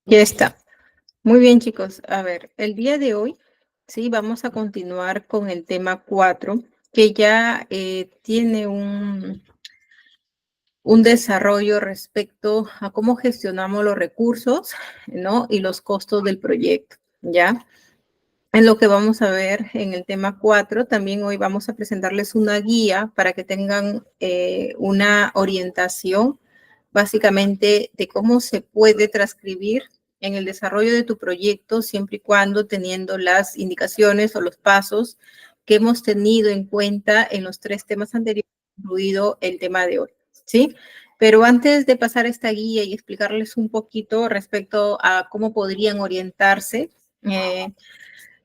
Ya está. Muy bien, chicos. A ver, el día de hoy, sí, vamos a continuar con el tema 4, que ya tiene un desarrollo respecto a cómo gestionamos los recursos, ¿no? Y los costos del proyecto, ¿ya? En lo que vamos a ver en el tema 4, también hoy vamos a presentarles una guía para que tengan una orientación básicamente de cómo se puede transcribir en el desarrollo de tu proyecto, siempre y cuando teniendo las indicaciones o los pasos que hemos tenido en cuenta en los 3 temas anteriores, incluido el tema de hoy, ¿sí? Pero antes de pasar esta guía y explicarles un poquito respecto a cómo podrían orientarse,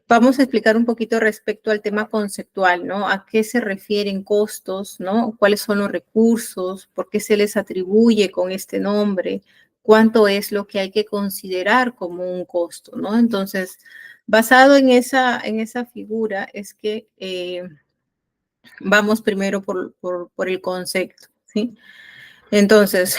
vamos a explicar un poquito respecto al tema conceptual, ¿no? ¿A qué se refieren costos, ¿no? ¿Cuáles son los recursos? ¿Por qué se les atribuye con este nombre? ¿Cuánto es lo que hay que considerar como un costo, ¿no? Entonces, basado en esa figura es que vamos primero por el concepto, ¿sí? Entonces,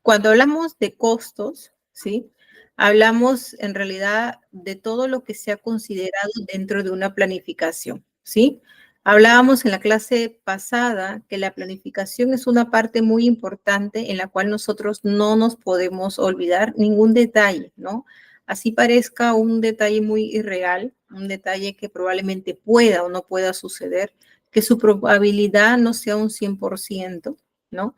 cuando hablamos de costos, ¿sí? Hablamos en realidad de todo lo que se ha considerado dentro de una planificación, ¿sí? Hablábamos en la clase pasada que la planificación es una parte muy importante en la cual nosotros no nos podemos olvidar ningún detalle, ¿no? Así parezca un detalle muy irreal, un detalle que probablemente pueda o no pueda suceder, que su probabilidad no sea un 100%, ¿no?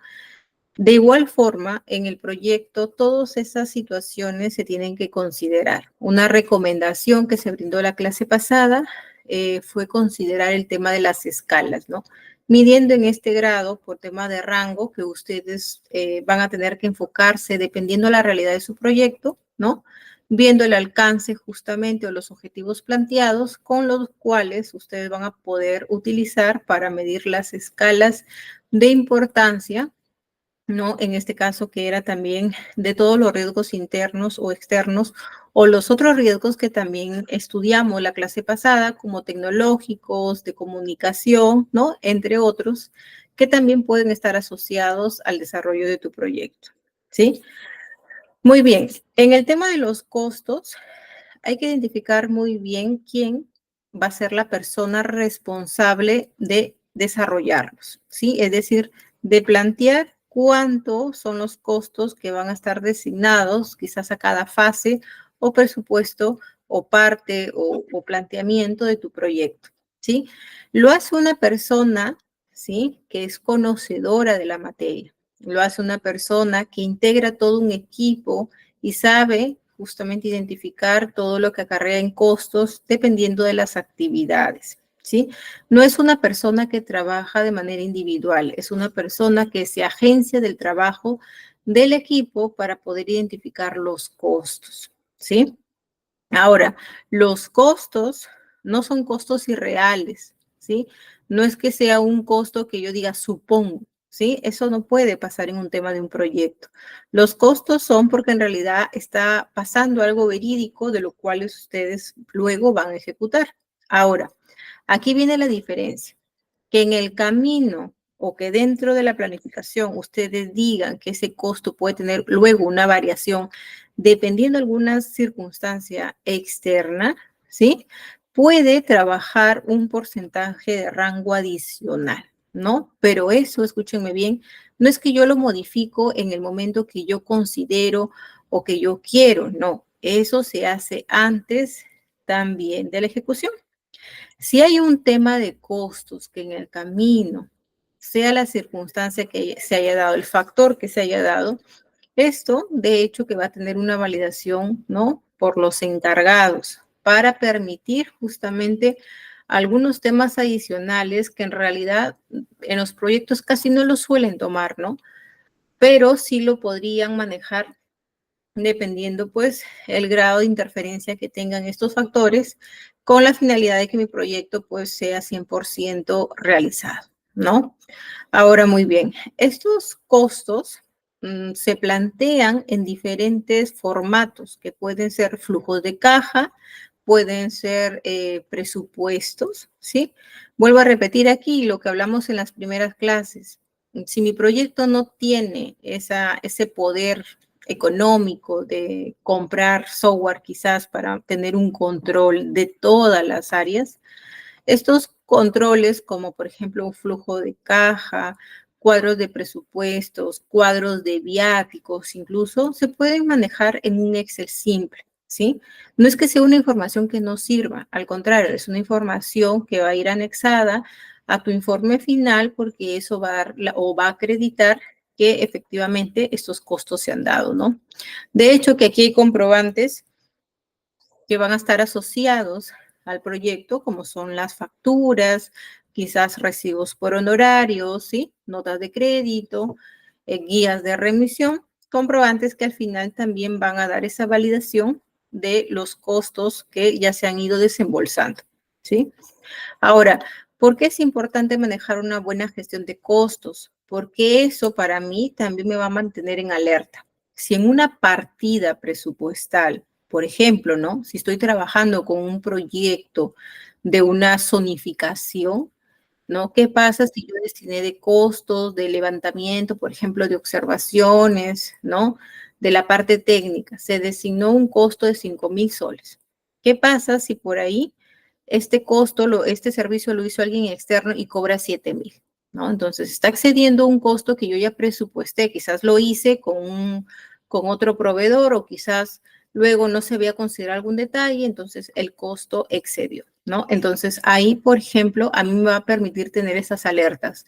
De igual forma, en el proyecto, todas esas situaciones se tienen que considerar. Una recomendación que se brindó la clase pasada fue considerar el tema de las escalas, ¿no? Midiendo en este grado por tema de rango que ustedes van a tener que enfocarse dependiendo de la realidad de su proyecto, ¿no? Viendo el alcance justamente o los objetivos planteados con los cuales ustedes van a poder utilizar para medir las escalas de importancia, ¿no? En este caso, que era también de todos los riesgos internos o externos, o los otros riesgos que también estudiamos la clase pasada, como tecnológicos, de comunicación, ¿no? Entre otros, que también pueden estar asociados al desarrollo de tu proyecto, ¿sí? Muy bien. En el tema de los costos, hay que identificar muy bien quién va a ser la persona responsable de desarrollarlos, ¿sí? Es decir, de plantear cuántos son los costos que van a estar designados quizás a cada fase o presupuesto o parte o planteamiento de tu proyecto, ¿sí? Lo hace una persona, ¿sí? Que es conocedora de la materia. Lo hace una persona que integra todo un equipo y sabe justamente identificar todo lo que acarrea en costos dependiendo de las actividades, ¿sí? No es una persona que trabaja de manera individual, es una persona que se agencia del trabajo del equipo para poder identificar los costos, ¿sí? Ahora, los costos no son costos irreales, ¿sí? No es que sea un costo que yo diga supongo, ¿sí? Eso no puede pasar en un tema de un proyecto. Los costos son porque en realidad está pasando algo verídico de lo cual ustedes luego van a ejecutar. Ahora, aquí viene la diferencia, que en el camino o que dentro de la planificación ustedes digan que ese costo puede tener luego una variación dependiendo de alguna circunstancia externa, ¿sí? Puede trabajar un porcentaje de rango adicional, ¿no? Pero eso, escúchenme bien, no es que yo lo modifico en el momento que yo considero o que yo quiero, no. Eso se hace antes también de la ejecución. Si hay un tema de costos que en el camino, sea la circunstancia que se haya dado, el factor que se haya dado, esto de hecho que va a tener una validación, ¿no? Por los encargados para permitir justamente algunos temas adicionales que en realidad en los proyectos casi no lo suelen tomar, ¿no? Pero sí lo podrían manejar dependiendo pues el grado de interferencia que tengan estos factores con la finalidad de que mi proyecto pues sea 100% realizado, ¿no? Ahora muy bien, estos costos se plantean en diferentes formatos que pueden ser flujos de caja, pueden ser presupuestos, ¿sí? Vuelvo a repetir aquí lo que hablamos en las primeras clases. Si mi proyecto no tiene ese poder económico de comprar software quizás para tener un control de todas las áreas, estos controles, como por ejemplo un flujo de caja, cuadros de presupuestos, cuadros de viáticos, incluso se pueden manejar en un Excel simple, ¿sí? No es que sea una información que no sirva, al contrario, es una información que va a ir anexada a tu informe final porque eso va a dar o va a acreditar que efectivamente estos costos se han dado, ¿no? De hecho, que aquí hay comprobantes que van a estar asociados al proyecto, como son las facturas, quizás recibos por honorarios, ¿sí? Notas de crédito, guías de remisión, comprobantes que al final también van a dar esa validación de los costos que ya se han ido desembolsando, ¿sí? Ahora, ¿por qué es importante manejar una buena gestión de costos? Porque eso para mí también me va a mantener en alerta. Si en una partida presupuestal, por ejemplo, ¿no? Si estoy trabajando con un proyecto de una zonificación, ¿no? ¿Qué pasa si yo destiné de costos, de levantamiento, por ejemplo, de observaciones, ¿no? De la parte técnica, se designó un costo de 5,000 soles. ¿Qué pasa si por ahí este costo, este servicio lo hizo alguien externo y cobra 7,000? ¿No? Entonces está excediendo un costo que yo ya presupuesté, quizás lo hice con otro proveedor o quizás luego no se había considerado algún detalle, entonces el costo excedió, ¿no? Entonces ahí, por ejemplo, a mí me va a permitir tener esas alertas.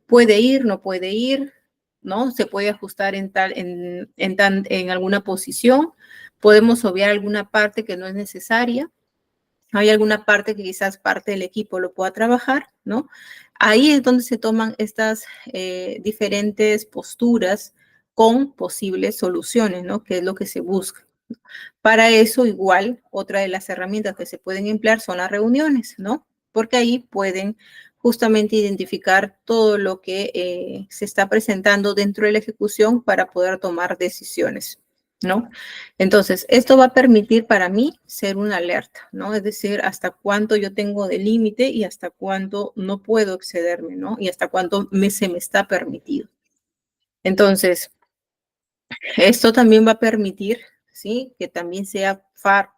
Puede ir, no puede ir, ¿no? Se puede ajustar en alguna posición, podemos obviar alguna parte que no es necesaria, hay alguna parte que quizás parte del equipo lo pueda trabajar, ¿no? Ahí es donde se toman estas diferentes posturas con posibles soluciones, ¿no? Que es lo que se busca. Para eso, igual, otra de las herramientas que se pueden emplear son las reuniones, ¿no? Porque ahí pueden justamente identificar todo lo que se está presentando dentro de la ejecución para poder tomar decisiones, ¿no? Entonces, esto va a permitir para mí ser una alerta, ¿no? Es decir, hasta cuánto yo tengo de límite y hasta cuánto no puedo excederme, ¿no? Y hasta cuánto se me está permitido. Entonces, esto también va a permitir, ¿sí? Que también sea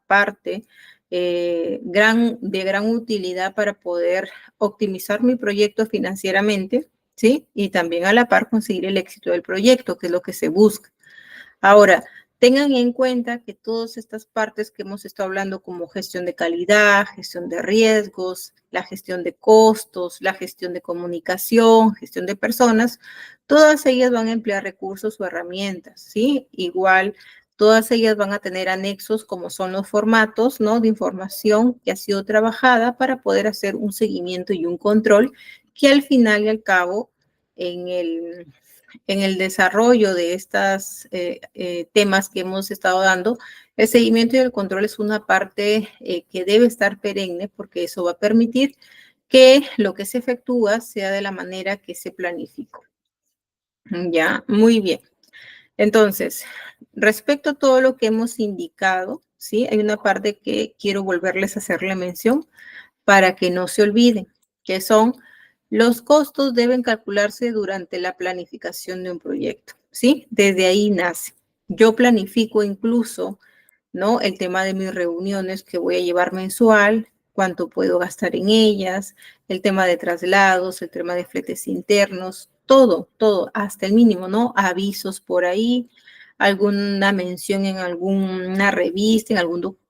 parte de gran utilidad para poder optimizar mi proyecto financieramente, ¿sí? Y también a la par conseguir el éxito del proyecto, que es lo que se busca. Ahora, tengan en cuenta que todas estas partes que hemos estado hablando, como gestión de calidad, gestión de riesgos, la gestión de costos, la gestión de comunicación, gestión de personas, todas ellas van a emplear recursos o herramientas, ¿sí? Igual, todas ellas van a tener anexos como son los formatos, ¿no? De información que ha sido trabajada para poder hacer un seguimiento y un control que al final y al cabo en el desarrollo de estos temas que hemos estado dando, el seguimiento y el control es una parte que debe estar perenne porque eso va a permitir que lo que se efectúa sea de la manera que se planificó. Ya, muy bien. Entonces, respecto a todo lo que hemos indicado, ¿sí? Hay una parte que quiero volverles a hacerle mención para que no se olviden, que son los costos deben calcularse durante la planificación de un proyecto, ¿sí? Desde ahí nace. Yo planifico incluso, ¿no? El tema de mis reuniones que voy a llevar mensual, cuánto puedo gastar en ellas, el tema de traslados, el tema de fletes internos, todo, hasta el mínimo, ¿no? Avisos por ahí, alguna mención en alguna revista, en algún documento,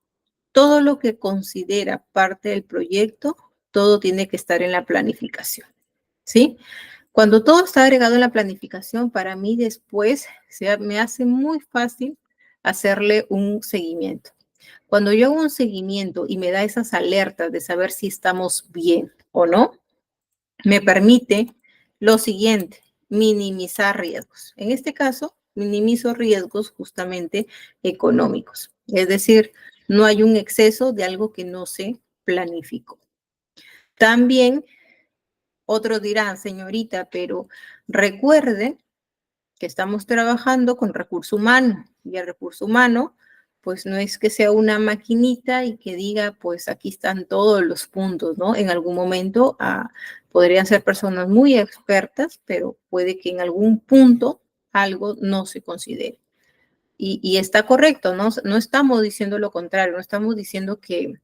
todo lo que considera parte del proyecto, todo tiene que estar en la planificación, ¿sí? Cuando todo está agregado en la planificación, para mí después me hace muy fácil hacerle un seguimiento. Cuando yo hago un seguimiento y me da esas alertas de saber si estamos bien o no, me permite lo siguiente, minimizar riesgos. En este caso, minimizo riesgos justamente económicos. Es decir, no hay un exceso de algo que no se planificó. También otros dirán, señorita, pero recuerde que estamos trabajando con recurso humano y el recurso humano pues no es que sea una maquinita y que diga, pues aquí están todos los puntos, ¿no? En algún momento podrían ser personas muy expertas, pero puede que en algún punto algo no se considere. Y está correcto, ¿no? No estamos diciendo lo contrario, no estamos diciendo que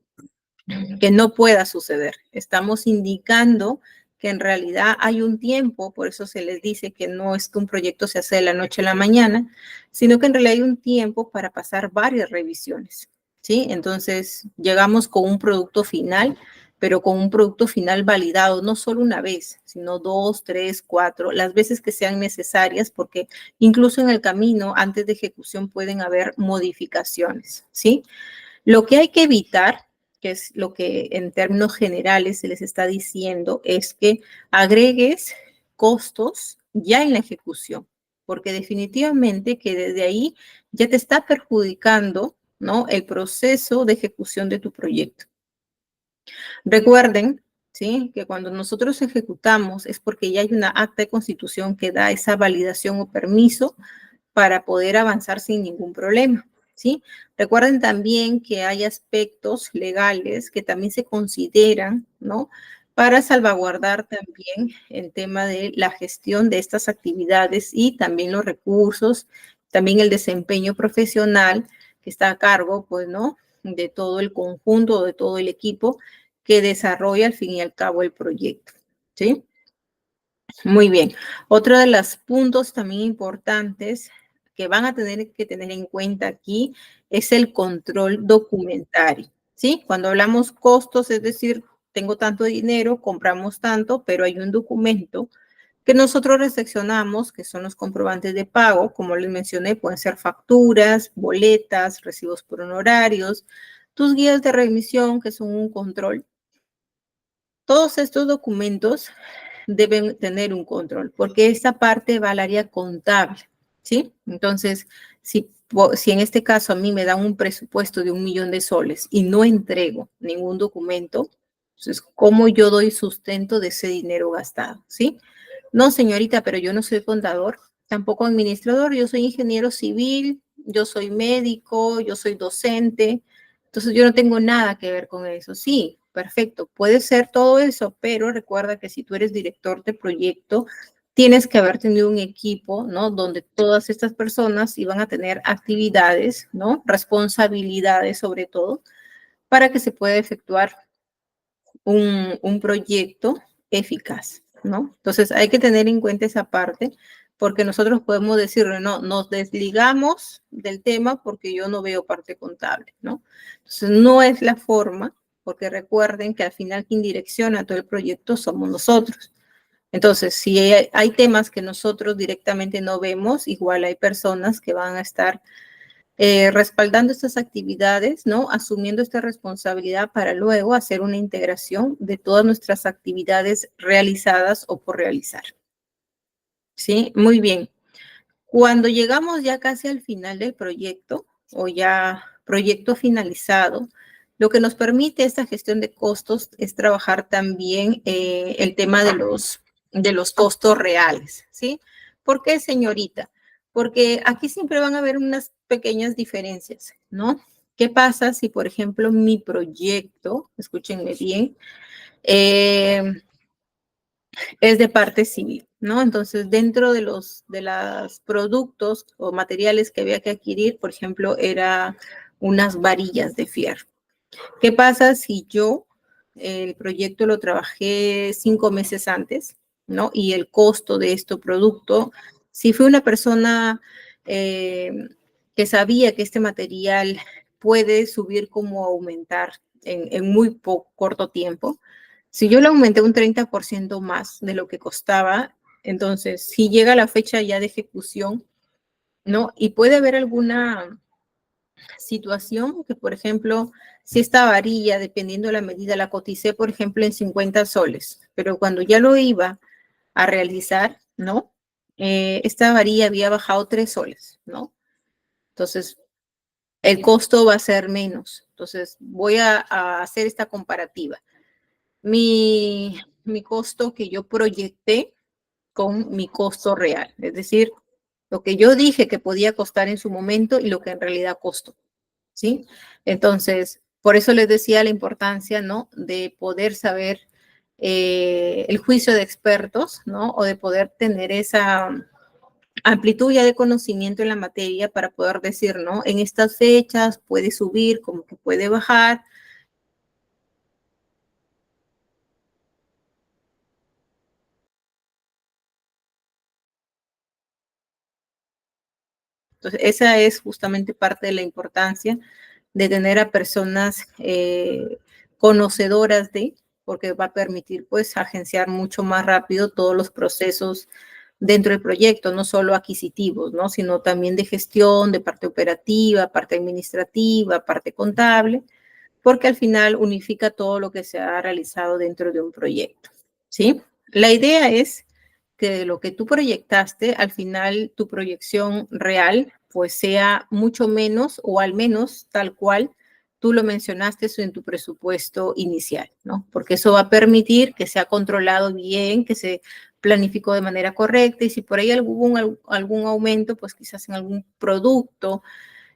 no pueda suceder. Estamos indicando que en realidad hay un tiempo, por eso se les dice que no es que un proyecto se hace de la noche a la mañana, sino que en realidad hay un tiempo para pasar varias revisiones, ¿sí? Entonces, llegamos con un producto final, pero con un producto final validado, no solo una vez, sino 2, 3, 4, las veces que sean necesarias, porque incluso en el camino, antes de ejecución, pueden haber modificaciones, ¿sí? Lo que hay que evitar, que es lo que en términos generales se les está diciendo, es que agregues costos ya en la ejecución, porque definitivamente que desde ahí ya te está perjudicando, ¿no?, el proceso de ejecución de tu proyecto. Recuerden, ¿sí?, que cuando nosotros ejecutamos es porque ya hay una acta de constitución que da esa validación o permiso para poder avanzar sin ningún problema, ¿sí? Recuerden también que hay aspectos legales que también se consideran, ¿no?, para salvaguardar también el tema de la gestión de estas actividades y también los recursos, también el desempeño profesional que está a cargo, pues, ¿no?, de todo el conjunto, de todo el equipo que desarrolla al fin y al cabo el proyecto, ¿sí? Muy bien. Otro de los puntos también importantes que van a tener que tener en cuenta aquí es el control documentario, ¿sí? Cuando hablamos costos, es decir, tengo tanto dinero, compramos tanto, pero hay un documento que nosotros recepcionamos, que son los comprobantes de pago, como les mencioné, pueden ser facturas, boletas, recibos por honorarios, tus guías de remisión, que son un control. Todos estos documentos deben tener un control, porque esta parte va al área contable, ¿sí? Entonces, si en este caso a mí me dan un presupuesto de 1.000.000 de soles y no entrego ningún documento, entonces, ¿cómo yo doy sustento de ese dinero gastado, sí? No, señorita, pero yo no soy contador, tampoco administrador, yo soy ingeniero civil, yo soy médico, yo soy docente, entonces yo no tengo nada que ver con eso. Sí, perfecto, puede ser todo eso, pero recuerda que si tú eres director de proyecto, tienes que haber tenido un equipo, ¿no?, donde todas estas personas iban a tener actividades, ¿no?, responsabilidades sobre todo, para que se pueda efectuar un proyecto eficaz, ¿no? Entonces hay que tener en cuenta esa parte, porque nosotros podemos decirle, no, nos desligamos del tema porque yo no veo parte contable, ¿no? Entonces no es la forma, porque recuerden que al final quien direcciona todo el proyecto somos nosotros. Entonces, si hay temas que nosotros directamente no vemos, igual hay personas que van a estar respaldando estas actividades, ¿no?, asumiendo esta responsabilidad para luego hacer una integración de todas nuestras actividades realizadas o por realizar. ¿Sí? Muy bien. Cuando llegamos ya casi al final del proyecto o ya proyecto finalizado, lo que nos permite esta gestión de costos es trabajar también el tema de los costos reales, ¿sí? ¿Por qué, señorita? Porque aquí siempre van a haber unas pequeñas diferencias, ¿no? ¿Qué pasa si, por ejemplo, mi proyecto, escúchenme bien, es de parte civil, ¿no? Entonces, dentro de los productos o materiales que había que adquirir, por ejemplo, era unas varillas de fierro. ¿Qué pasa si yo el proyecto lo trabajé 5 meses antes, ¿no? Y el costo de este producto, si fue una persona eh, que sabía que este material puede subir como aumentar en muy corto tiempo, si yo le aumenté un 30% más de lo que costaba, entonces si llega la fecha ya de ejecución, ¿no? Y puede haber alguna situación que, por ejemplo, si esta varilla, dependiendo de la medida, la coticé, por ejemplo, en 50 soles, pero cuando ya lo iba a realizar, ¿no? Esta varilla había bajado 3 soles, ¿no? Entonces, el costo va a ser menos. Entonces, voy a hacer esta comparativa. Mi costo que yo proyecté con mi costo real, es decir, lo que yo dije que podía costar en su momento y lo que en realidad costó. ¿sí? Entonces, por eso les decía la importancia, ¿no? De poder saber el juicio de expertos, ¿no? O de poder tener esa amplitud ya de conocimiento en la materia para poder decir, ¿no? En estas fechas puede subir, como que puede bajar. Entonces, esa es justamente parte de la importancia de tener a personas conocedoras de, porque va a permitir pues agenciar mucho más rápido todos los procesos dentro del proyecto, no solo adquisitivos, ¿no? Sino también de gestión, de parte operativa, parte administrativa, parte contable, porque al final unifica todo lo que se ha realizado dentro de un proyecto, ¿sí? La idea es que lo que tú proyectaste, al final tu proyección real, pues sea mucho menos o al menos tal cual tú lo mencionaste en tu presupuesto inicial, ¿no? Porque eso va a permitir que sea controlado bien, que se planificó de manera correcta y si por ahí algún aumento, pues quizás en algún producto,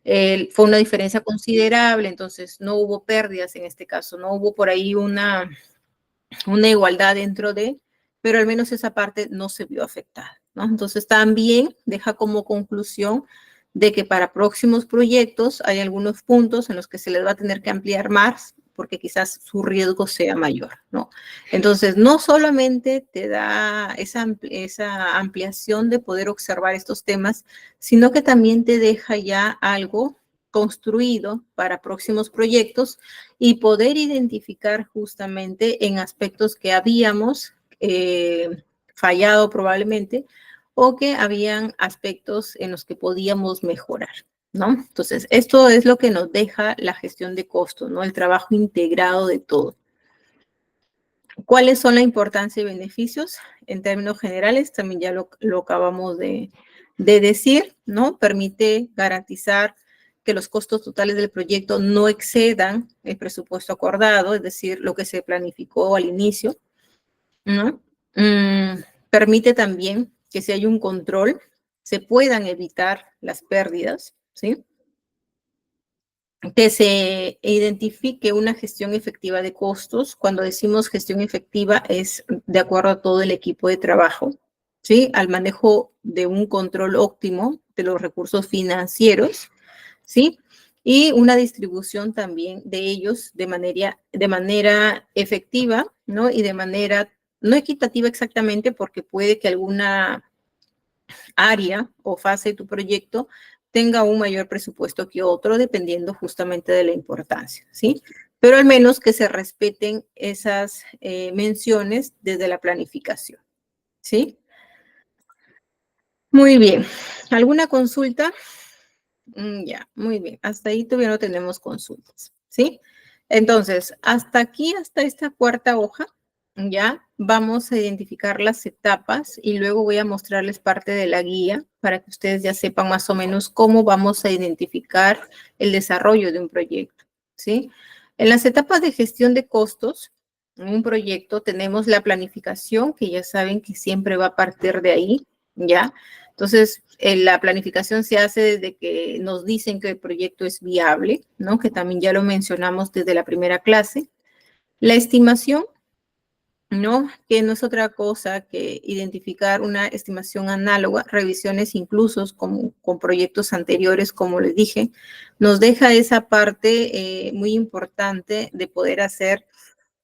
fue una diferencia considerable, entonces no hubo pérdidas en este caso, no hubo por ahí una igualdad dentro de, pero al menos esa parte no se vio afectada, ¿no? Entonces también deja como conclusión de que para próximos proyectos hay algunos puntos en los que se les va a tener que ampliar más porque quizás su riesgo sea mayor, ¿no? Entonces, no solamente te da esa ampliación de poder observar estos temas, sino que también te deja ya algo construido para próximos proyectos y poder identificar justamente en aspectos que habíamos fallado probablemente o que habían aspectos en los que podíamos mejorar, ¿no? Entonces, esto es lo que nos deja la gestión de costos, ¿no? El trabajo integrado de todo. ¿Cuáles son la importancia y beneficios? En términos generales, también ya lo acabamos de decir, ¿no? Permite garantizar que los costos totales del proyecto no excedan el presupuesto acordado, es decir, lo que se planificó al inicio, ¿no? Permite también que si hay un control, se puedan evitar las pérdidas, ¿sí? Que se identifique una gestión efectiva de costos. Cuando decimos gestión efectiva es de acuerdo a todo el equipo de trabajo, ¿sí? Al manejo de un control óptimo de los recursos financieros, ¿sí? Y una distribución también de ellos de manera efectiva, ¿no? Y de manera no equitativa exactamente porque puede que alguna área o fase de tu proyecto tenga un mayor presupuesto que otro, dependiendo justamente de la importancia, ¿sí? Pero al menos que se respeten esas menciones desde la planificación, ¿sí? Muy bien. ¿Alguna consulta? Ya, muy bien. Hasta ahí todavía no tenemos consultas, ¿sí? Entonces, hasta aquí, hasta esta cuarta hoja, ya vamos a identificar las etapas y luego voy a mostrarles parte de la guía para que ustedes ya sepan más o menos cómo vamos a identificar el desarrollo de un proyecto, ¿sí? En las etapas de gestión de costos, en un proyecto tenemos la planificación, que ya saben que siempre va a partir de ahí, ¿ya? Entonces, la planificación se hace desde que nos dicen que el proyecto es viable, ¿no? Que también ya lo mencionamos desde la primera clase. La estimación, ¿no? Que no es otra cosa que identificar una estimación análoga, revisiones incluso con proyectos anteriores, como les dije, nos deja esa parte muy importante de poder hacer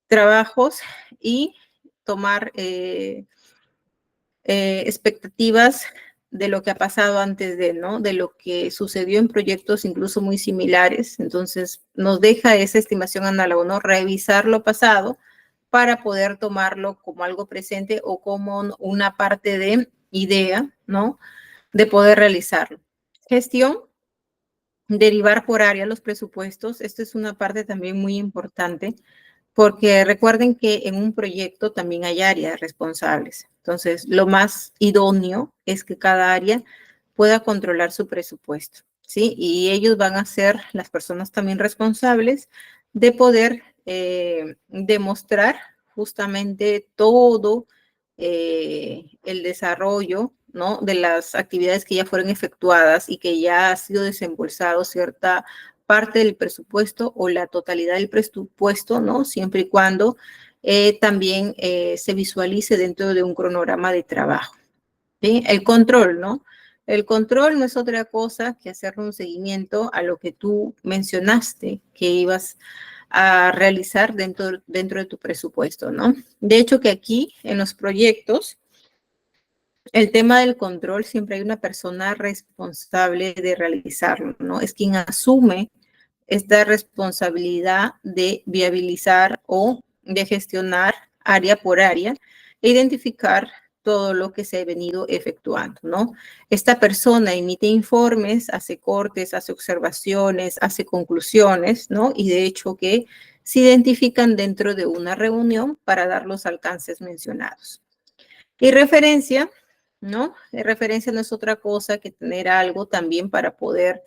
trabajos y tomar expectativas de lo que ha pasado antes de, ¿no? De lo que sucedió en proyectos incluso muy similares. Entonces, nos deja esa estimación análoga, ¿no? Revisar lo pasado para poder tomarlo como algo presente o como una parte de idea, ¿no? De poder realizarlo. Gestión, derivar por área los presupuestos. Esto es una parte también muy importante porque recuerden que en un proyecto también hay áreas responsables. Entonces, lo más idóneo es que cada área pueda controlar su presupuesto, ¿sí? Y ellos van a ser las personas también responsables de poder demostrar justamente todo el desarrollo, ¿no? De las actividades que ya fueron efectuadas y que ya ha sido desembolsado cierta parte del presupuesto o la totalidad del presupuesto, ¿no? Siempre y cuando también se visualice dentro de un cronograma de trabajo. ¿Sí? El control, ¿no? El control no es otra cosa que hacerle un seguimiento a lo que tú mencionaste que ibas a realizar dentro de tu presupuesto, ¿no? De hecho que aquí en los proyectos, el tema del control siempre hay una persona responsable de realizarlo, ¿no? Es quien asume esta responsabilidad de viabilizar o de gestionar área por área e identificar todo lo que se ha venido efectuando, ¿no? Esta persona emite informes, hace cortes, hace observaciones, hace conclusiones, ¿no? Y de hecho que se identifican dentro de una reunión para dar los alcances mencionados. Y referencia, ¿no? Referencia no es otra cosa que tener algo también para poder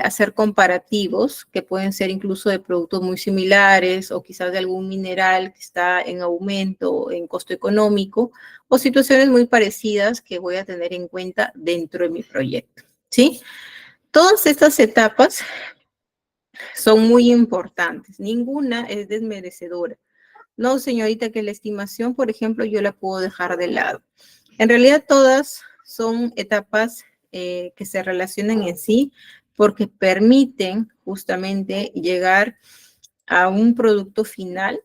hacer comparativos que pueden ser incluso de productos muy similares o quizás de algún mineral que está en aumento en costo económico o situaciones muy parecidas que voy a tener en cuenta dentro de mi proyecto, ¿sí? Todas estas etapas son muy importantes, ninguna es desmerecedora. No, señorita, que la estimación, por ejemplo, yo la puedo dejar de lado. En realidad todas son etapas que se relacionan en sí porque permiten justamente llegar a un producto final,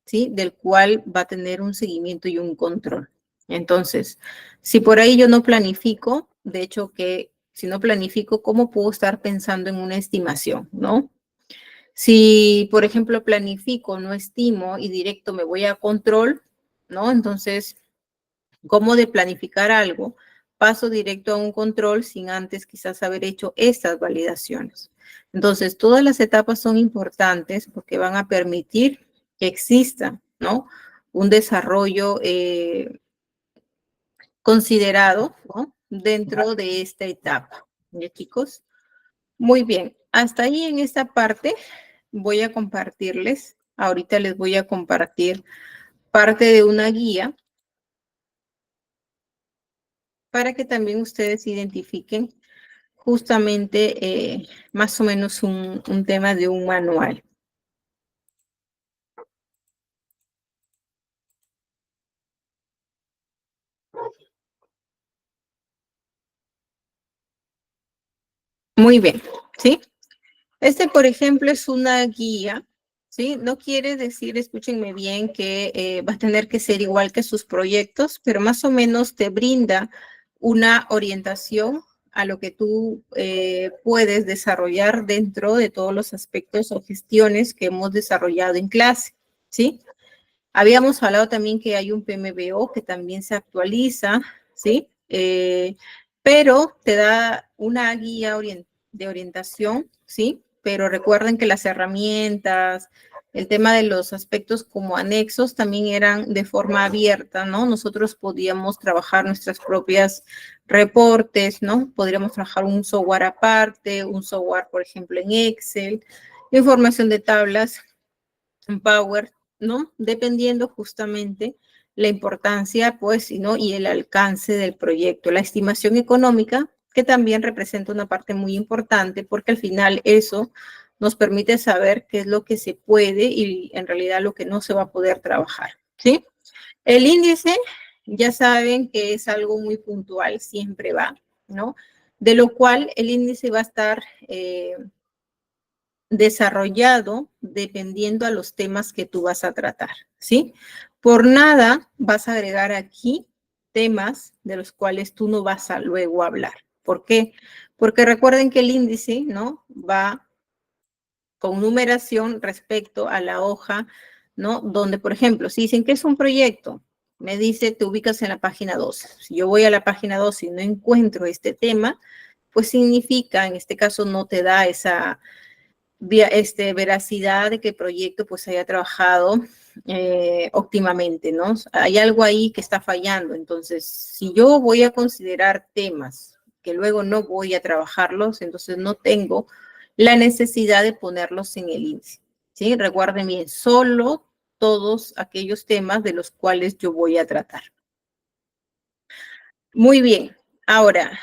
¿sí? Del cual va a tener un seguimiento y un control. Entonces, si por ahí yo no planifico, de hecho que si no planifico, ¿cómo puedo estar pensando en una estimación, no? Si, por ejemplo, planifico, no estimo y directo me voy a control, ¿no? Entonces, ¿cómo de planificar algo? Paso directo a un control sin antes quizás haber hecho estas validaciones. Entonces, todas las etapas son importantes porque van a permitir que exista, ¿no? Un desarrollo considerado, ¿no? Dentro de esta etapa. ¿Ya, chicos? Muy bien. Hasta ahí en esta parte voy a compartirles. Ahorita les voy a compartir parte de una guía para que también ustedes identifiquen justamente más o menos un tema de un manual. Muy bien, ¿sí? Este, por ejemplo, es una guía, ¿sí? No quiere decir, escúchenme bien, que va a tener que ser igual que sus proyectos, pero más o menos te brinda una orientación a lo que tú puedes desarrollar dentro de todos los aspectos o gestiones que hemos desarrollado en clase, ¿sí? Habíamos hablado también que hay un PMBO que también se actualiza, ¿sí? Pero te da una guía de orientación, ¿sí? Pero recuerden que las herramientas, el tema de los aspectos como anexos también eran de forma abierta, ¿no? Nosotros podíamos trabajar nuestras propias reportes, ¿no? Podríamos trabajar un software aparte, un software, por ejemplo, en Excel, información de tablas en Power, ¿no? Dependiendo justamente la importancia, pues, ¿no? Y el alcance del proyecto. La estimación económica, que también representa una parte muy importante, porque al final eso nos permite saber qué es lo que se puede y en realidad lo que no se va a poder trabajar, ¿sí? El índice, ya saben que es algo muy puntual, siempre va, ¿no? De lo cual el índice va a estar desarrollado dependiendo a los temas que tú vas a tratar, ¿sí? Por nada vas a agregar aquí temas de los cuales tú no vas a luego hablar. ¿Por qué? Porque recuerden que el índice, ¿no? Va con numeración respecto a la hoja, ¿no? Donde, por ejemplo, si dicen que es un proyecto, me dice, te ubicas en la página 2. Si yo voy a la página 2 y no encuentro este tema, pues significa, en este caso, no te da esa veracidad de que el proyecto pues haya trabajado óptimamente, ¿no? Hay algo ahí que está fallando. Entonces, si yo voy a considerar temas que luego no voy a trabajarlos, entonces no tengo la necesidad de ponerlos en el índice, ¿sí? Recuerden bien, solo todos aquellos temas de los cuales yo voy a tratar. Muy bien. Ahora,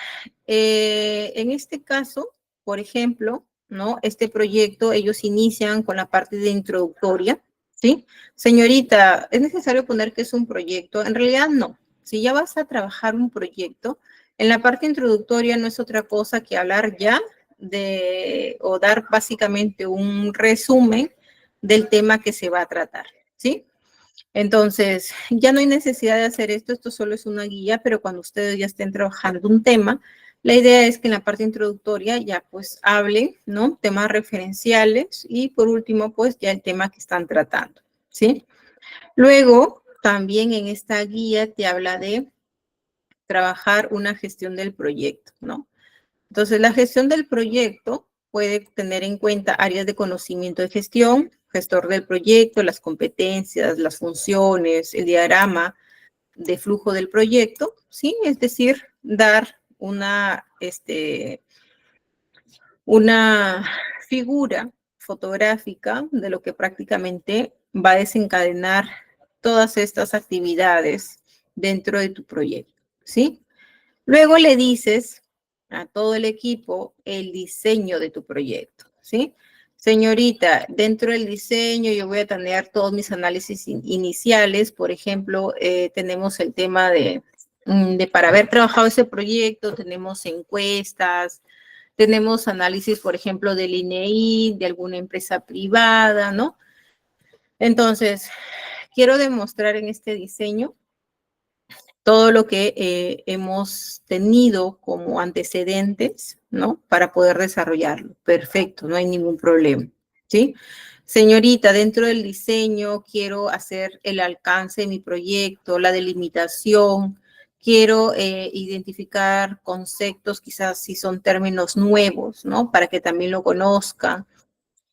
en este caso, por ejemplo, ¿no? Este proyecto, ellos inician con la parte de introductoria, ¿sí? Señorita, ¿es necesario poner que es un proyecto? En realidad no. Si ya vas a trabajar un proyecto, en la parte introductoria no es otra cosa que hablar ya de, o dar básicamente un resumen del tema que se va a tratar, ¿sí? Entonces, ya no hay necesidad de hacer esto, esto solo es una guía, pero cuando ustedes ya estén trabajando un tema, la idea es que en la parte introductoria ya pues hablen, ¿no? Temas referenciales y por último pues ya el tema que están tratando, ¿sí? Luego, también en esta guía te habla de trabajar una gestión del proyecto, ¿no? Entonces, la gestión del proyecto puede tener en cuenta áreas de conocimiento de gestión, gestor del proyecto, las competencias, las funciones, el diagrama de flujo del proyecto, ¿sí? Es decir, dar una figura fotográfica de lo que prácticamente va a desencadenar todas estas actividades dentro de tu proyecto, ¿sí? Luego le dices a todo el equipo el diseño de tu proyecto, ¿sí? Señorita, dentro del diseño yo voy a tener todos mis análisis iniciales. Por ejemplo, tenemos el tema de para haber trabajado ese proyecto, tenemos encuestas, tenemos análisis, por ejemplo, del INEI, de alguna empresa privada, ¿no? Entonces, quiero demostrar en este diseño todo lo que hemos tenido como antecedentes, ¿no? Para poder desarrollarlo. Perfecto, no hay ningún problema, ¿sí? Señorita, dentro del diseño quiero hacer el alcance de mi proyecto, la delimitación, quiero identificar conceptos, quizás si son términos nuevos, ¿no? Para que también lo conozcan.